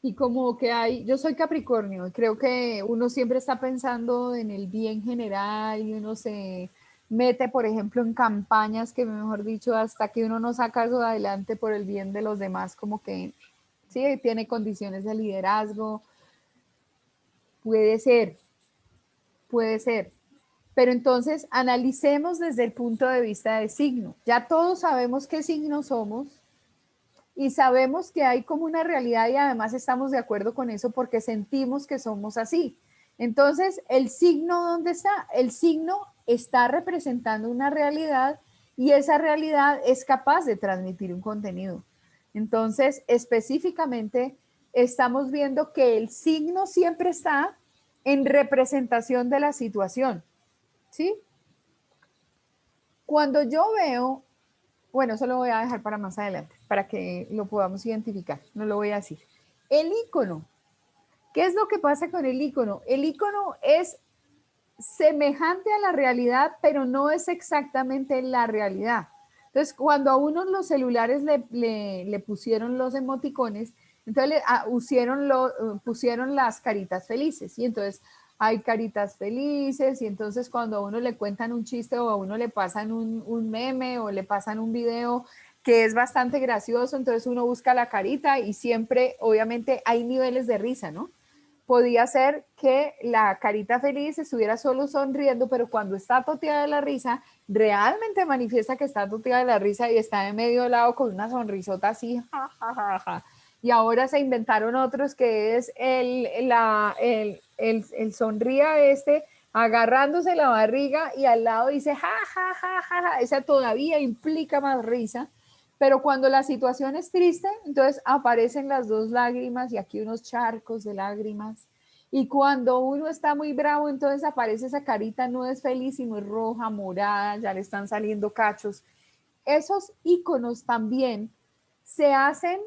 Y como que hay, yo soy Capricornio, y creo que uno siempre está pensando en el bien general y uno se mete, por ejemplo, en campañas que, mejor dicho, hasta que uno no saca eso adelante por el bien de los demás, como que sí, tiene condiciones de liderazgo, puede ser, puede ser. Pero entonces analicemos desde el punto de vista de signo. Ya todos sabemos qué signo somos, y sabemos que hay como una realidad y además estamos de acuerdo con eso porque sentimos que somos así. Entonces, ¿el signo dónde está? El signo está representando una realidad y esa realidad es capaz de transmitir un contenido. Entonces, específicamente, estamos viendo que el signo siempre está en representación de la situación, ¿sí? Cuando yo veo, bueno, eso lo voy a dejar para más adelante, para que lo podamos identificar, no lo voy a decir. El icono, ¿qué es lo que pasa con el icono? El icono es semejante a la realidad, pero no es exactamente la realidad. Entonces, cuando a uno los celulares le pusieron los emoticones, entonces pusieron las caritas felices, y entonces hay caritas felices, y entonces cuando a uno le cuentan un chiste o a uno le pasan un meme o le pasan un video que es bastante gracioso, entonces uno busca la carita y siempre, obviamente, hay niveles de risa, ¿no? Podía ser que la carita feliz estuviera solo sonriendo, pero cuando está toteada de la risa, realmente manifiesta que está toteada de la risa y está de medio lado con una sonrisota así, ja, ja, ja, ja. Y ahora se inventaron otros que es el sonría agarrándose la barriga y al lado dice ja, ja, ja, ja, ja. Esa todavía implica más risa, Pero cuando la situación es triste, entonces aparecen las dos lágrimas y aquí unos charcos de lágrimas. Y cuando uno está muy bravo, entonces aparece esa carita, no es feliz, sino es roja, morada, ya le están saliendo cachos. Esos iconos también se hacen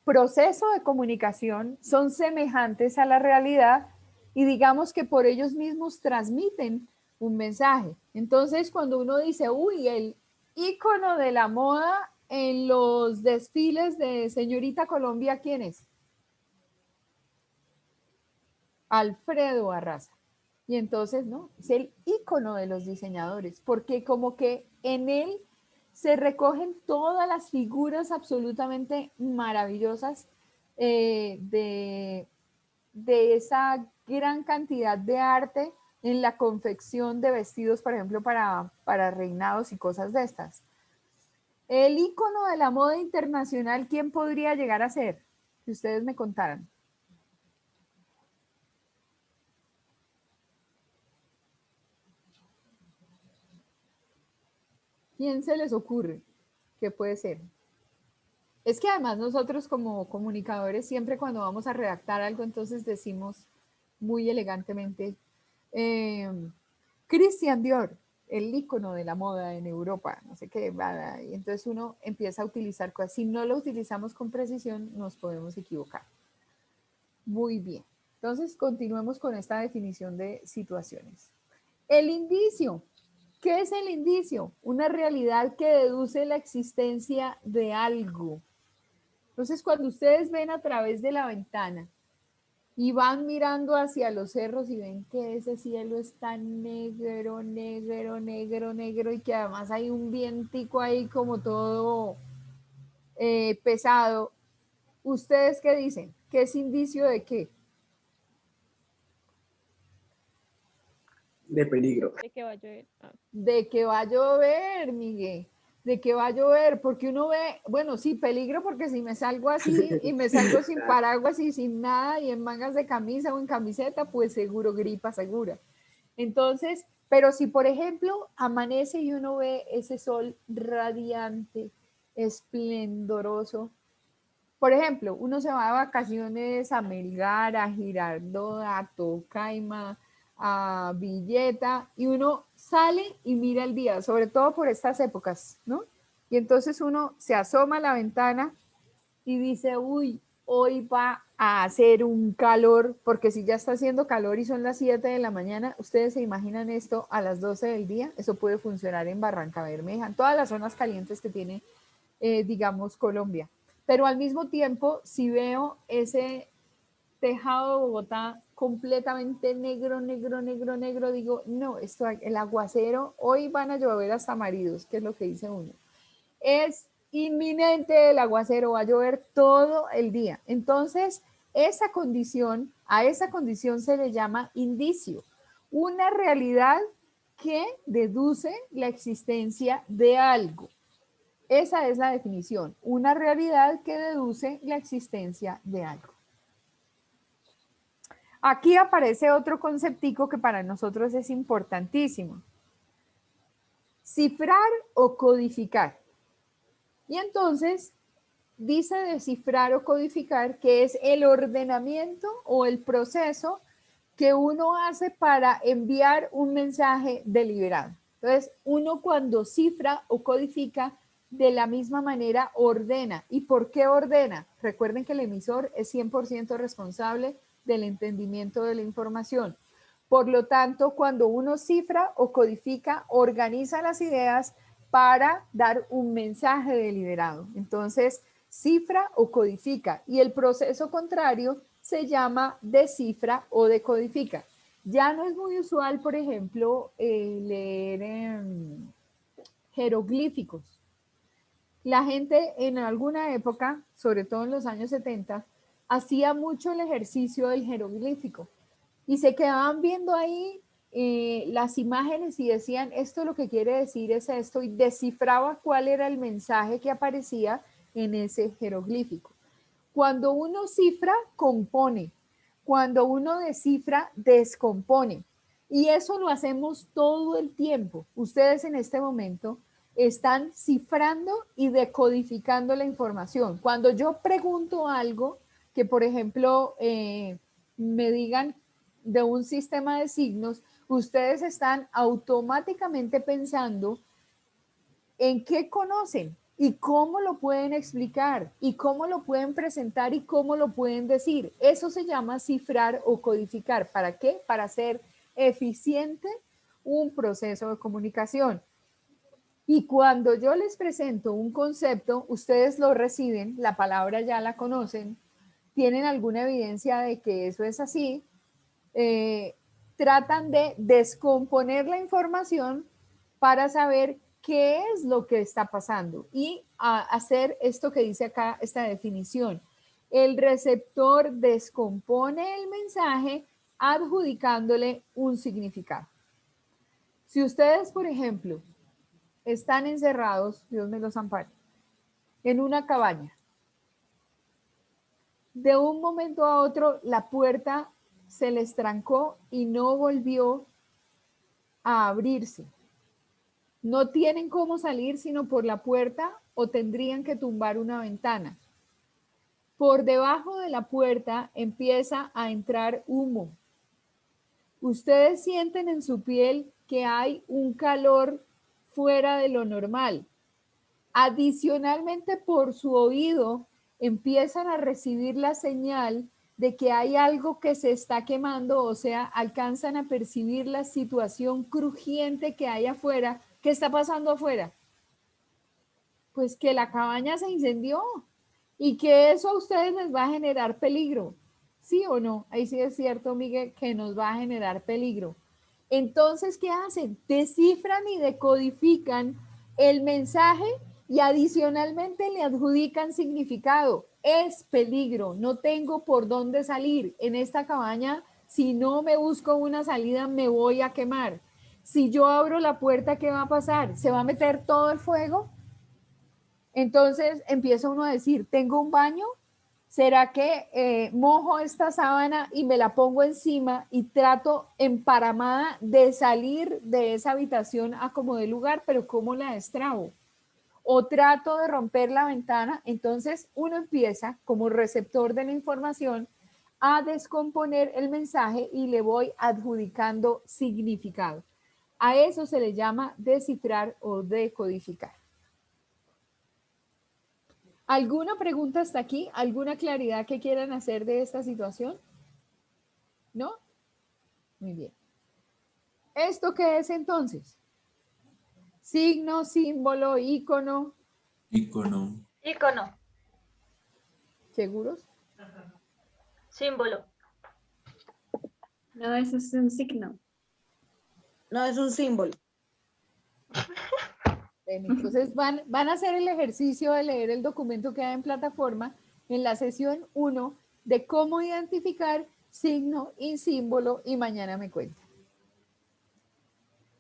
proceso de comunicación, son semejantes a la realidad y digamos que por ellos mismos transmiten un mensaje. Entonces, cuando uno dice, uy, el ícono de la moda en los desfiles de Señorita Colombia, ¿quién es? Alfredo Arraza. Y entonces, ¿no? Es el ícono de los diseñadores, porque como que en él se recogen todas las figuras absolutamente maravillosas de esa gran cantidad de arte en la confección de vestidos, por ejemplo, para reinados y cosas de estas. El ícono de la moda internacional, ¿quién podría llegar a ser? Si ustedes me contaran. ¿Quién se les ocurre? ¿Qué puede ser? Es que además nosotros como comunicadores siempre cuando vamos a redactar algo, entonces decimos muy elegantemente, Christian Dior, el ícono de la moda en Europa, no sé qué, y entonces uno empieza a utilizar cosas. Si no lo utilizamos con precisión, nos podemos equivocar. Muy bien. Entonces, continuemos con esta definición de situaciones. El indicio. ¿Qué es el indicio? Una realidad que deduce la existencia de algo. Entonces, cuando ustedes ven a través de la ventana y van mirando hacia los cerros y ven que ese cielo está negro, negro, negro, negro y que además hay un vientico ahí como todo pesado, ¿ustedes qué dicen? ¿Qué es indicio de qué? De peligro. De que va a llover. Ah. De que va a llover, Miguel, de que va a llover, porque uno ve, bueno, sí, peligro, porque si me salgo así y me salgo sin paraguas y sin nada y en mangas de camisa o en camiseta, pues seguro gripa segura. Entonces, pero si por ejemplo amanece y uno ve ese sol radiante, esplendoroso, por ejemplo, uno se va de vacaciones a Melgar, a Girardot, a Tocaima, a Villeta, y uno sale y mira el día, sobre todo por estas épocas, ¿no? Y entonces uno se asoma a la ventana y dice, uy, hoy va a hacer un calor, porque si ya está haciendo calor y son las 7 de la mañana, ustedes se imaginan esto a las 12 del día, eso puede funcionar en Barranca Bermeja, en todas las zonas calientes que tiene, digamos, Colombia. Pero al mismo tiempo, si veo ese tejado de Bogotá completamente negro, negro, negro, negro, digo, no, esto, el aguacero, hoy van a llover hasta maridos, que es lo que dice uno. Es inminente el aguacero, va a llover todo el día. Entonces, esa condición, a esa condición se le llama indicio, una realidad que deduce la existencia de algo. Esa es la definición, una realidad que deduce la existencia de algo. Aquí aparece otro conceptico que para nosotros es importantísimo. Cifrar o codificar. Y entonces dice descifrar o codificar que es el ordenamiento o el proceso que uno hace para enviar un mensaje deliberado. Entonces, uno cuando cifra o codifica, de la misma manera ordena. ¿Y por qué ordena? Recuerden que el emisor es 100% responsable del entendimiento de la información. Por lo tanto, cuando uno cifra o codifica, organiza las ideas para dar un mensaje deliberado. Entonces, cifra o codifica. Y el proceso contrario se llama descifra o decodifica. Ya no es muy usual, por ejemplo, leer jeroglíficos. La gente en alguna época, sobre todo en los años 70, hacía mucho el ejercicio del jeroglífico y se quedaban viendo ahí las imágenes y decían, esto lo que quiere decir es esto, y descifraba cuál era el mensaje que aparecía en ese jeroglífico. Cuando uno cifra, compone. Cuando uno descifra, descompone. Y eso lo hacemos todo el tiempo. Ustedes en este momento están cifrando y decodificando la información. Cuando yo pregunto algo, que por ejemplo me digan de un sistema de signos, ustedes están automáticamente pensando en qué conocen y cómo lo pueden explicar y cómo lo pueden presentar y cómo lo pueden decir. Eso se llama cifrar o codificar. ¿Para qué? Para hacer eficiente un proceso de comunicación. Y cuando yo les presento un concepto, ustedes lo reciben, la palabra ya la conocen, tienen alguna evidencia de que eso es así, tratan de descomponer la información para saber qué es lo que está pasando y hacer esto que dice acá, esta definición. El receptor descompone el mensaje adjudicándole un significado. Si ustedes, por ejemplo, están encerrados, Dios me los ampare, en una cabaña, de un momento a otro la puerta se les trancó y no volvió a abrirse. No tienen cómo salir sino por la puerta o tendrían que tumbar una ventana. Por debajo de la puerta empieza a entrar humo. Ustedes sienten en su piel que hay un calor fuera de lo normal. Adicionalmente, por su oído empiezan a recibir la señal de que hay algo que se está quemando, o sea, alcanzan a percibir la situación crujiente que hay afuera. ¿Qué está pasando afuera? Pues que la cabaña se incendió y que eso a ustedes les va a generar peligro. ¿Sí o no? Ahí sí es cierto, Miguel, que nos va a generar peligro. Entonces, ¿qué hacen? Descifran y decodifican el mensaje y adicionalmente le adjudican significado. Es peligro, no tengo por dónde salir. En esta cabaña, si no me busco una salida, me voy a quemar. Si yo abro la puerta, ¿qué va a pasar? ¿Se va a meter todo el fuego? Entonces empieza uno a decir, ¿tengo un baño? ¿Será que mojo esta sábana y me la pongo encima y trato emparamada de salir de esa habitación a como de lugar, pero cómo la destrabo? O trato de romper la ventana. Entonces uno empieza como receptor de la información a descomponer el mensaje y le voy adjudicando significado. A eso se le llama descifrar o decodificar. ¿Alguna pregunta hasta aquí? ¿Alguna claridad que quieran hacer de esta situación? ¿No? Muy bien. ¿Esto qué es entonces? Signo, símbolo, ícono. Icono. Icono, ¿Seguros? símbolo. No, eso es un signo. No, es un símbolo. Entonces van a hacer el ejercicio de leer el documento que hay en plataforma en la sesión 1 de cómo identificar signo y símbolo y mañana me cuentan.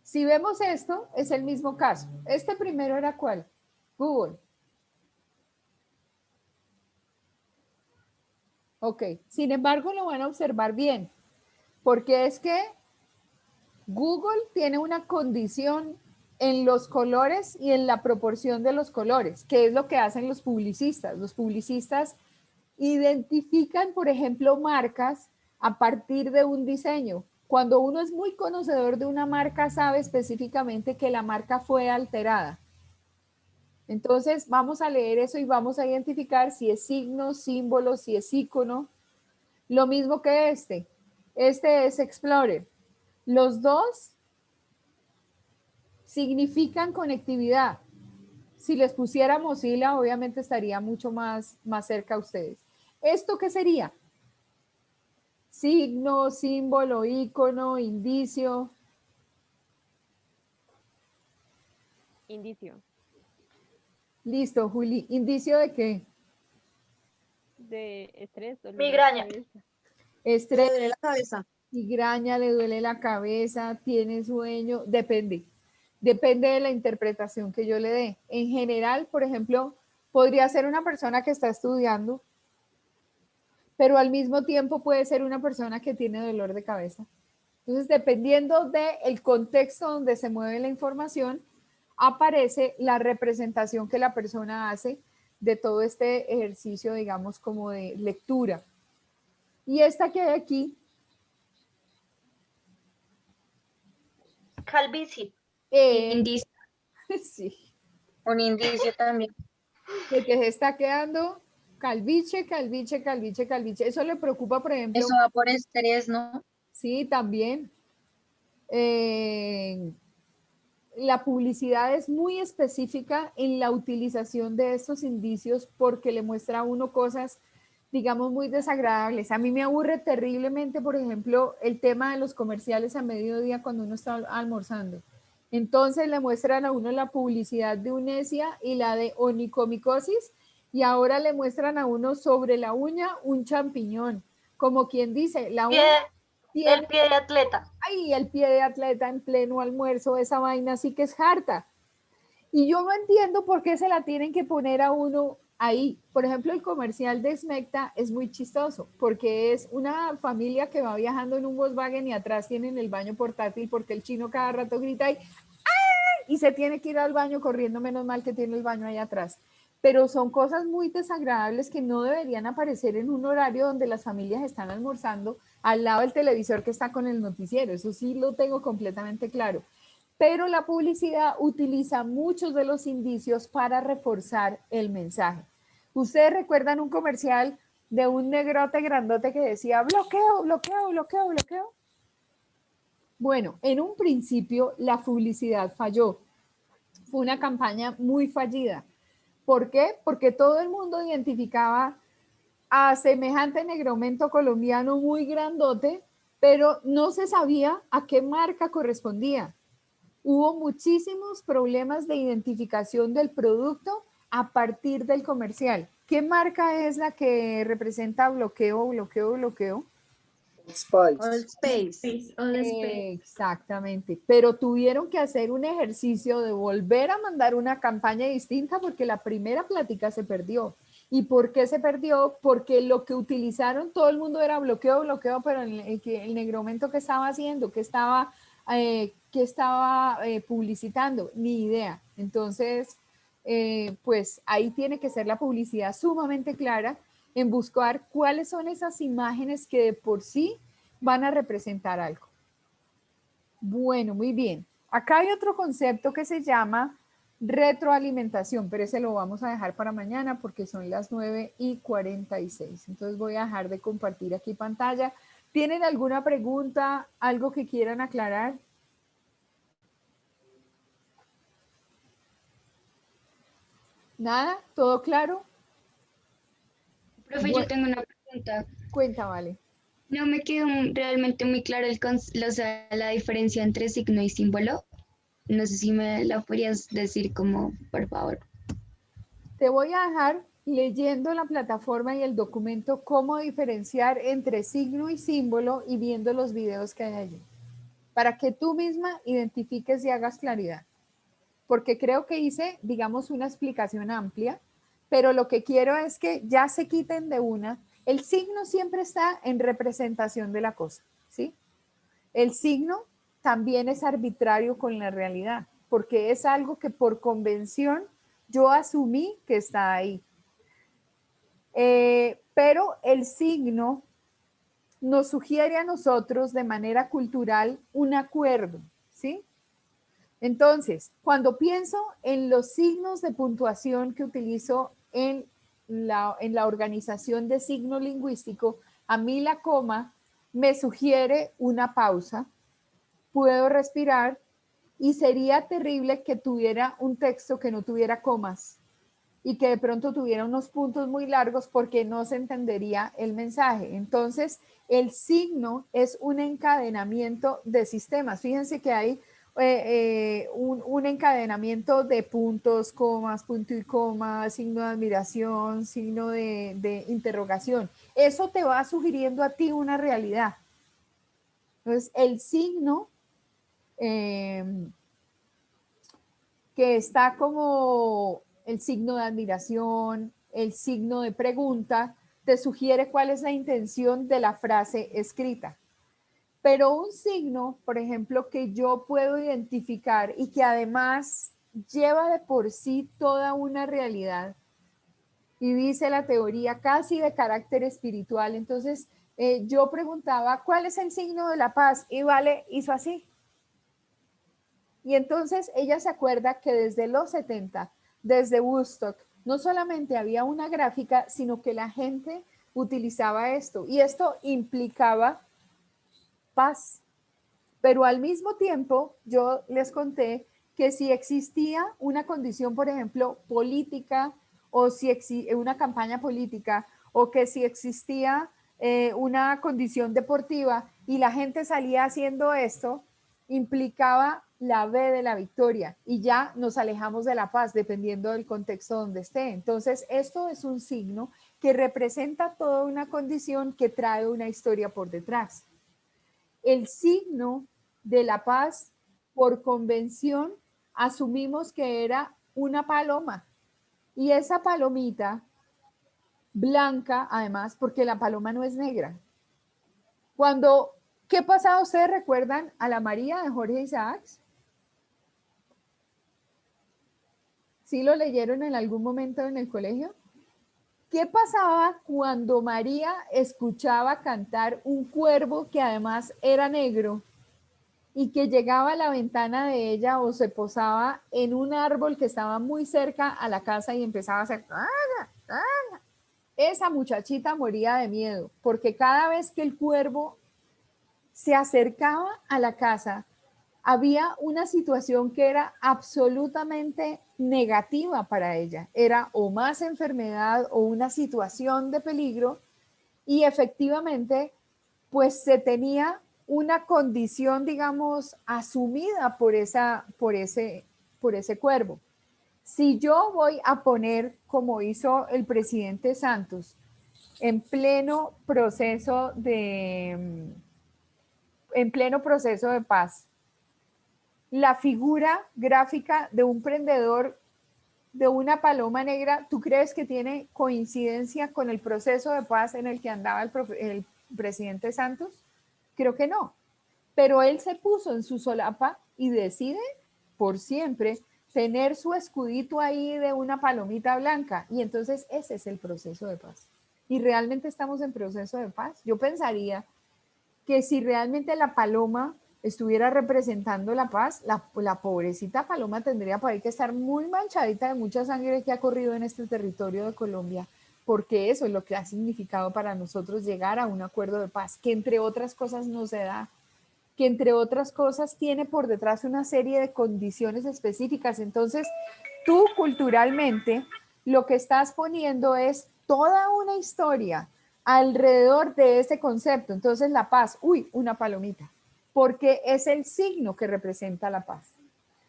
Si vemos esto, es el mismo caso. Este primero era ¿cuál? Google. Ok, sin embargo lo van a observar bien, porque es que Google tiene una condición en los colores y en la proporción de los colores, que es lo que hacen los publicistas. Los publicistas identifican, por ejemplo, marcas a partir de un diseño. Cuando uno es muy conocedor de una marca, sabe específicamente que la marca fue alterada. Entonces, vamos a leer eso y vamos a identificar si es signo, símbolo, si es icono. Lo mismo que este. Este es Explorer. Los dos significan conectividad. Si les pusiera Mozilla, obviamente estaría mucho más cerca a ustedes. ¿Esto qué sería? Signo, símbolo, icono, indicio. Indicio. Listo, Juli. ¿Indicio de qué? De estrés. dolor de Migraña. cabeza. Le Estrés, duele la cabeza. migraña, le duele la cabeza, tiene sueño, depende. Depende de la interpretación que yo le dé. En general, por ejemplo, podría ser una persona que está estudiando, pero al mismo tiempo puede ser una persona que tiene dolor de cabeza. Entonces, dependiendo del contexto donde se mueve la información, aparece la representación que la persona hace de todo este ejercicio, digamos, como de lectura. Y esta que hay aquí, Calvicie. Indicio. sí, Un indicio también. de que se está quedando calviche, calviche, calviche, calviche. Eso le preocupa, por ejemplo. Eso va por estrés, ¿no? Sí, también. La publicidad es muy específica en la utilización de estos indicios porque le muestra a uno cosas, digamos, muy desagradables. A mí me aburre terriblemente, por ejemplo, el tema de los comerciales a mediodía cuando uno está almorzando. Entonces le muestran a uno la publicidad de Unesia y la de onicomicosis y ahora le muestran a uno sobre la uña un champiñón. Como quien dice, la uña tiene... El pie de atleta. Ay, el pie de atleta en pleno almuerzo, esa vaina sí que es harta. Y yo no entiendo por qué se la tienen que poner a uno ahí. Por ejemplo, el comercial de Smecta es muy chistoso porque es una familia que va viajando en un Volkswagen y atrás tienen el baño portátil porque el chino cada rato grita y se tiene que ir al baño corriendo, menos mal que tiene el baño ahí atrás. Pero son cosas muy desagradables que no deberían aparecer en un horario donde las familias están almorzando al lado del televisor que está con el noticiero. Eso sí lo tengo completamente claro. Pero la publicidad utiliza muchos de los indicios para reforzar el mensaje. ¿Ustedes recuerdan un comercial de un negrote grandote que decía bloqueo, bloqueo, bloqueo, bloqueo? Bueno, en un principio la publicidad falló. Fue una campaña muy fallida. ¿Por qué? Porque todo el mundo identificaba a semejante negromento colombiano muy grandote, pero no se sabía a qué marca correspondía. Hubo muchísimos problemas de identificación del producto a partir del comercial. ¿Qué marca es la que representa bloqueo, bloqueo, bloqueo? Old Space. Exactamente, pero tuvieron que hacer un ejercicio de volver a mandar una campaña distinta porque la primera plática se perdió. ¿Y por qué se perdió? Porque lo que utilizaron todo el mundo era bloqueo, bloqueo, pero el negromento que estaba haciendo, que estaba publicitando, ni idea. Entonces, pues ahí tiene que ser la publicidad sumamente clara en buscar cuáles son esas imágenes que de por sí van a representar algo. Bueno, muy bien. Acá hay otro concepto que se llama retroalimentación, pero ese lo vamos a dejar para mañana porque son las 9:46. Entonces voy a dejar de compartir aquí pantalla. ¿Tienen alguna pregunta, algo que quieran aclarar? ¿Nada? ¿Todo claro? Profe, yo tengo una pregunta. Cuenta, Vale. No me quedó realmente muy claro la diferencia entre signo y símbolo. No sé si me la podrías decir como, por favor. Te voy a dejar leyendo la plataforma y el documento cómo diferenciar entre signo y símbolo y viendo los videos que hay allí, para que tú misma identifiques y hagas claridad. Porque creo que hice, digamos, una explicación amplia, pero lo que quiero es que ya se quiten de una. El signo siempre está en representación de la cosa, ¿sí? El signo también es arbitrario con la realidad, porque es algo que por convención yo asumí que está ahí. Pero el signo nos sugiere a nosotros de manera cultural un acuerdo, ¿sí? Entonces, cuando pienso en los signos de puntuación que utilizo en la organización de signo lingüístico, a mí la coma me sugiere una pausa, puedo respirar y sería terrible que tuviera un texto que no tuviera comas y que de pronto tuviera unos puntos muy largos porque no se entendería el mensaje. Entonces, el signo es un encadenamiento de sistemas. Fíjense que hay un encadenamiento de puntos, comas, punto y coma, signo de admiración, signo de interrogación. Eso te va sugiriendo a ti una realidad. Entonces, el signo que está como el signo de admiración, el signo de pregunta, te sugiere cuál es la intención de la frase escrita. Pero un signo, por ejemplo, que yo puedo identificar y que además lleva de por sí toda una realidad y dice la teoría casi de carácter espiritual. Entonces, yo preguntaba, ¿cuál es el signo de la paz? Y Vale hizo así. Y entonces ella se acuerda que desde los 70, desde Woodstock, no solamente había una gráfica, sino que la gente utilizaba esto. Y esto implicaba paz. Pero al mismo tiempo, yo les conté que si existía una condición, por ejemplo, política, o si una campaña política, o que si existía una condición deportiva y la gente salía haciendo esto, implicaba la B de la victoria y ya nos alejamos de la paz dependiendo del contexto donde esté. Entonces, esto es un signo que representa toda una condición que trae una historia por detrás. El signo de la paz, por convención, asumimos que era una paloma. Y esa palomita blanca, además, porque la paloma no es negra. ¿Qué pasaba? ¿Ustedes recuerdan a la María de Jorge Isaacs? ¿Sí lo leyeron en algún momento en el colegio? ¿Qué pasaba cuando María escuchaba cantar un cuervo que además era negro y que llegaba a la ventana de ella o se posaba en un árbol que estaba muy cerca a la casa y empezaba a hacer... Esa muchachita moría de miedo, porque cada vez que el cuervo se acercaba a la casa, había una situación que era absolutamente negativa para ella. Era o más enfermedad o una situación de peligro y efectivamente, pues se tenía una condición, digamos, asumida por ese cuervo. Si yo voy a poner, como hizo el presidente Santos, en pleno proceso de paz, la figura gráfica de un prendedor de una paloma negra, ¿tú crees que tiene coincidencia con el proceso de paz en el que andaba el presidente Santos? Creo que no. Pero él se puso en su solapa y decide por siempre tener su escudito ahí de una palomita blanca. Y entonces ese es el proceso de paz. Y realmente estamos en proceso de paz. Yo pensaría que si realmente la paloma estuviera representando la paz, la pobrecita paloma tendría por ahí que estar muy manchadita de mucha sangre que ha corrido en este territorio de Colombia, porque eso es lo que ha significado para nosotros llegar a un acuerdo de paz, que entre otras cosas no se da, que entre otras cosas tiene por detrás una serie de condiciones específicas. Entonces, tú culturalmente lo que estás poniendo es toda una historia alrededor de ese concepto. Entonces, la paz, una palomita, porque es el signo que representa la paz.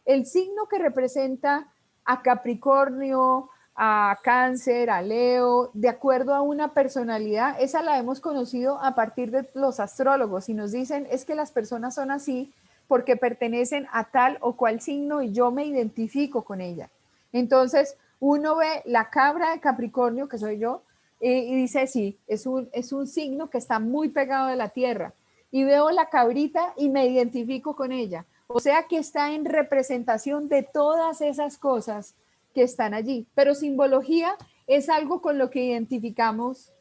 El signo que representa a Capricornio, a Cáncer, a Leo, de acuerdo a una personalidad, esa la hemos conocido a partir de los astrólogos y nos dicen es que las personas son así porque pertenecen a tal o cual signo y yo me identifico con ella. Entonces, uno ve la cabra de Capricornio, que soy yo, y dice, sí, es un signo que está muy pegado de la tierra. Y veo la cabrita y me identifico con ella. O sea que está en representación de todas esas cosas que están allí. Pero simbología es algo con lo que identificamos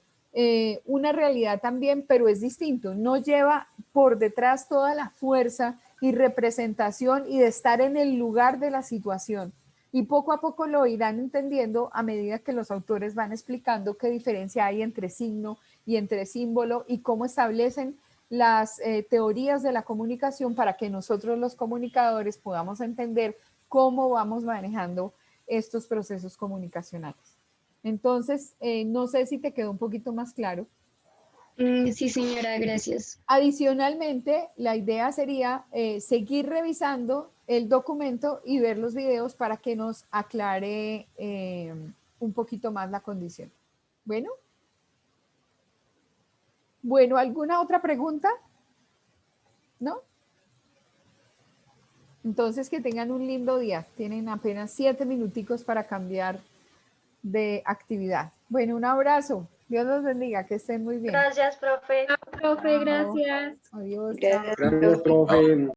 una realidad también, pero es distinto. No lleva por detrás toda la fuerza y representación y de estar en el lugar de la situación. Y poco a poco lo irán entendiendo a medida que los autores van explicando qué diferencia hay entre signo y entre símbolo y cómo establecen las teorías de la comunicación para que nosotros los comunicadores podamos entender cómo vamos manejando estos procesos comunicacionales. Entonces, no sé si te quedó un poquito más claro. Sí, señora, gracias. Adicionalmente, la idea sería seguir revisando el documento y ver los videos para que nos aclare un poquito más la condición. Bueno, ¿alguna otra pregunta? ¿No? Entonces, que tengan un lindo día. Tienen apenas 7 minuticos para cambiar de actividad. Bueno, un abrazo. Dios los bendiga, que estén muy bien. Gracias, profe. Profe, gracias. Adiós. Gracias. Gracias, profe.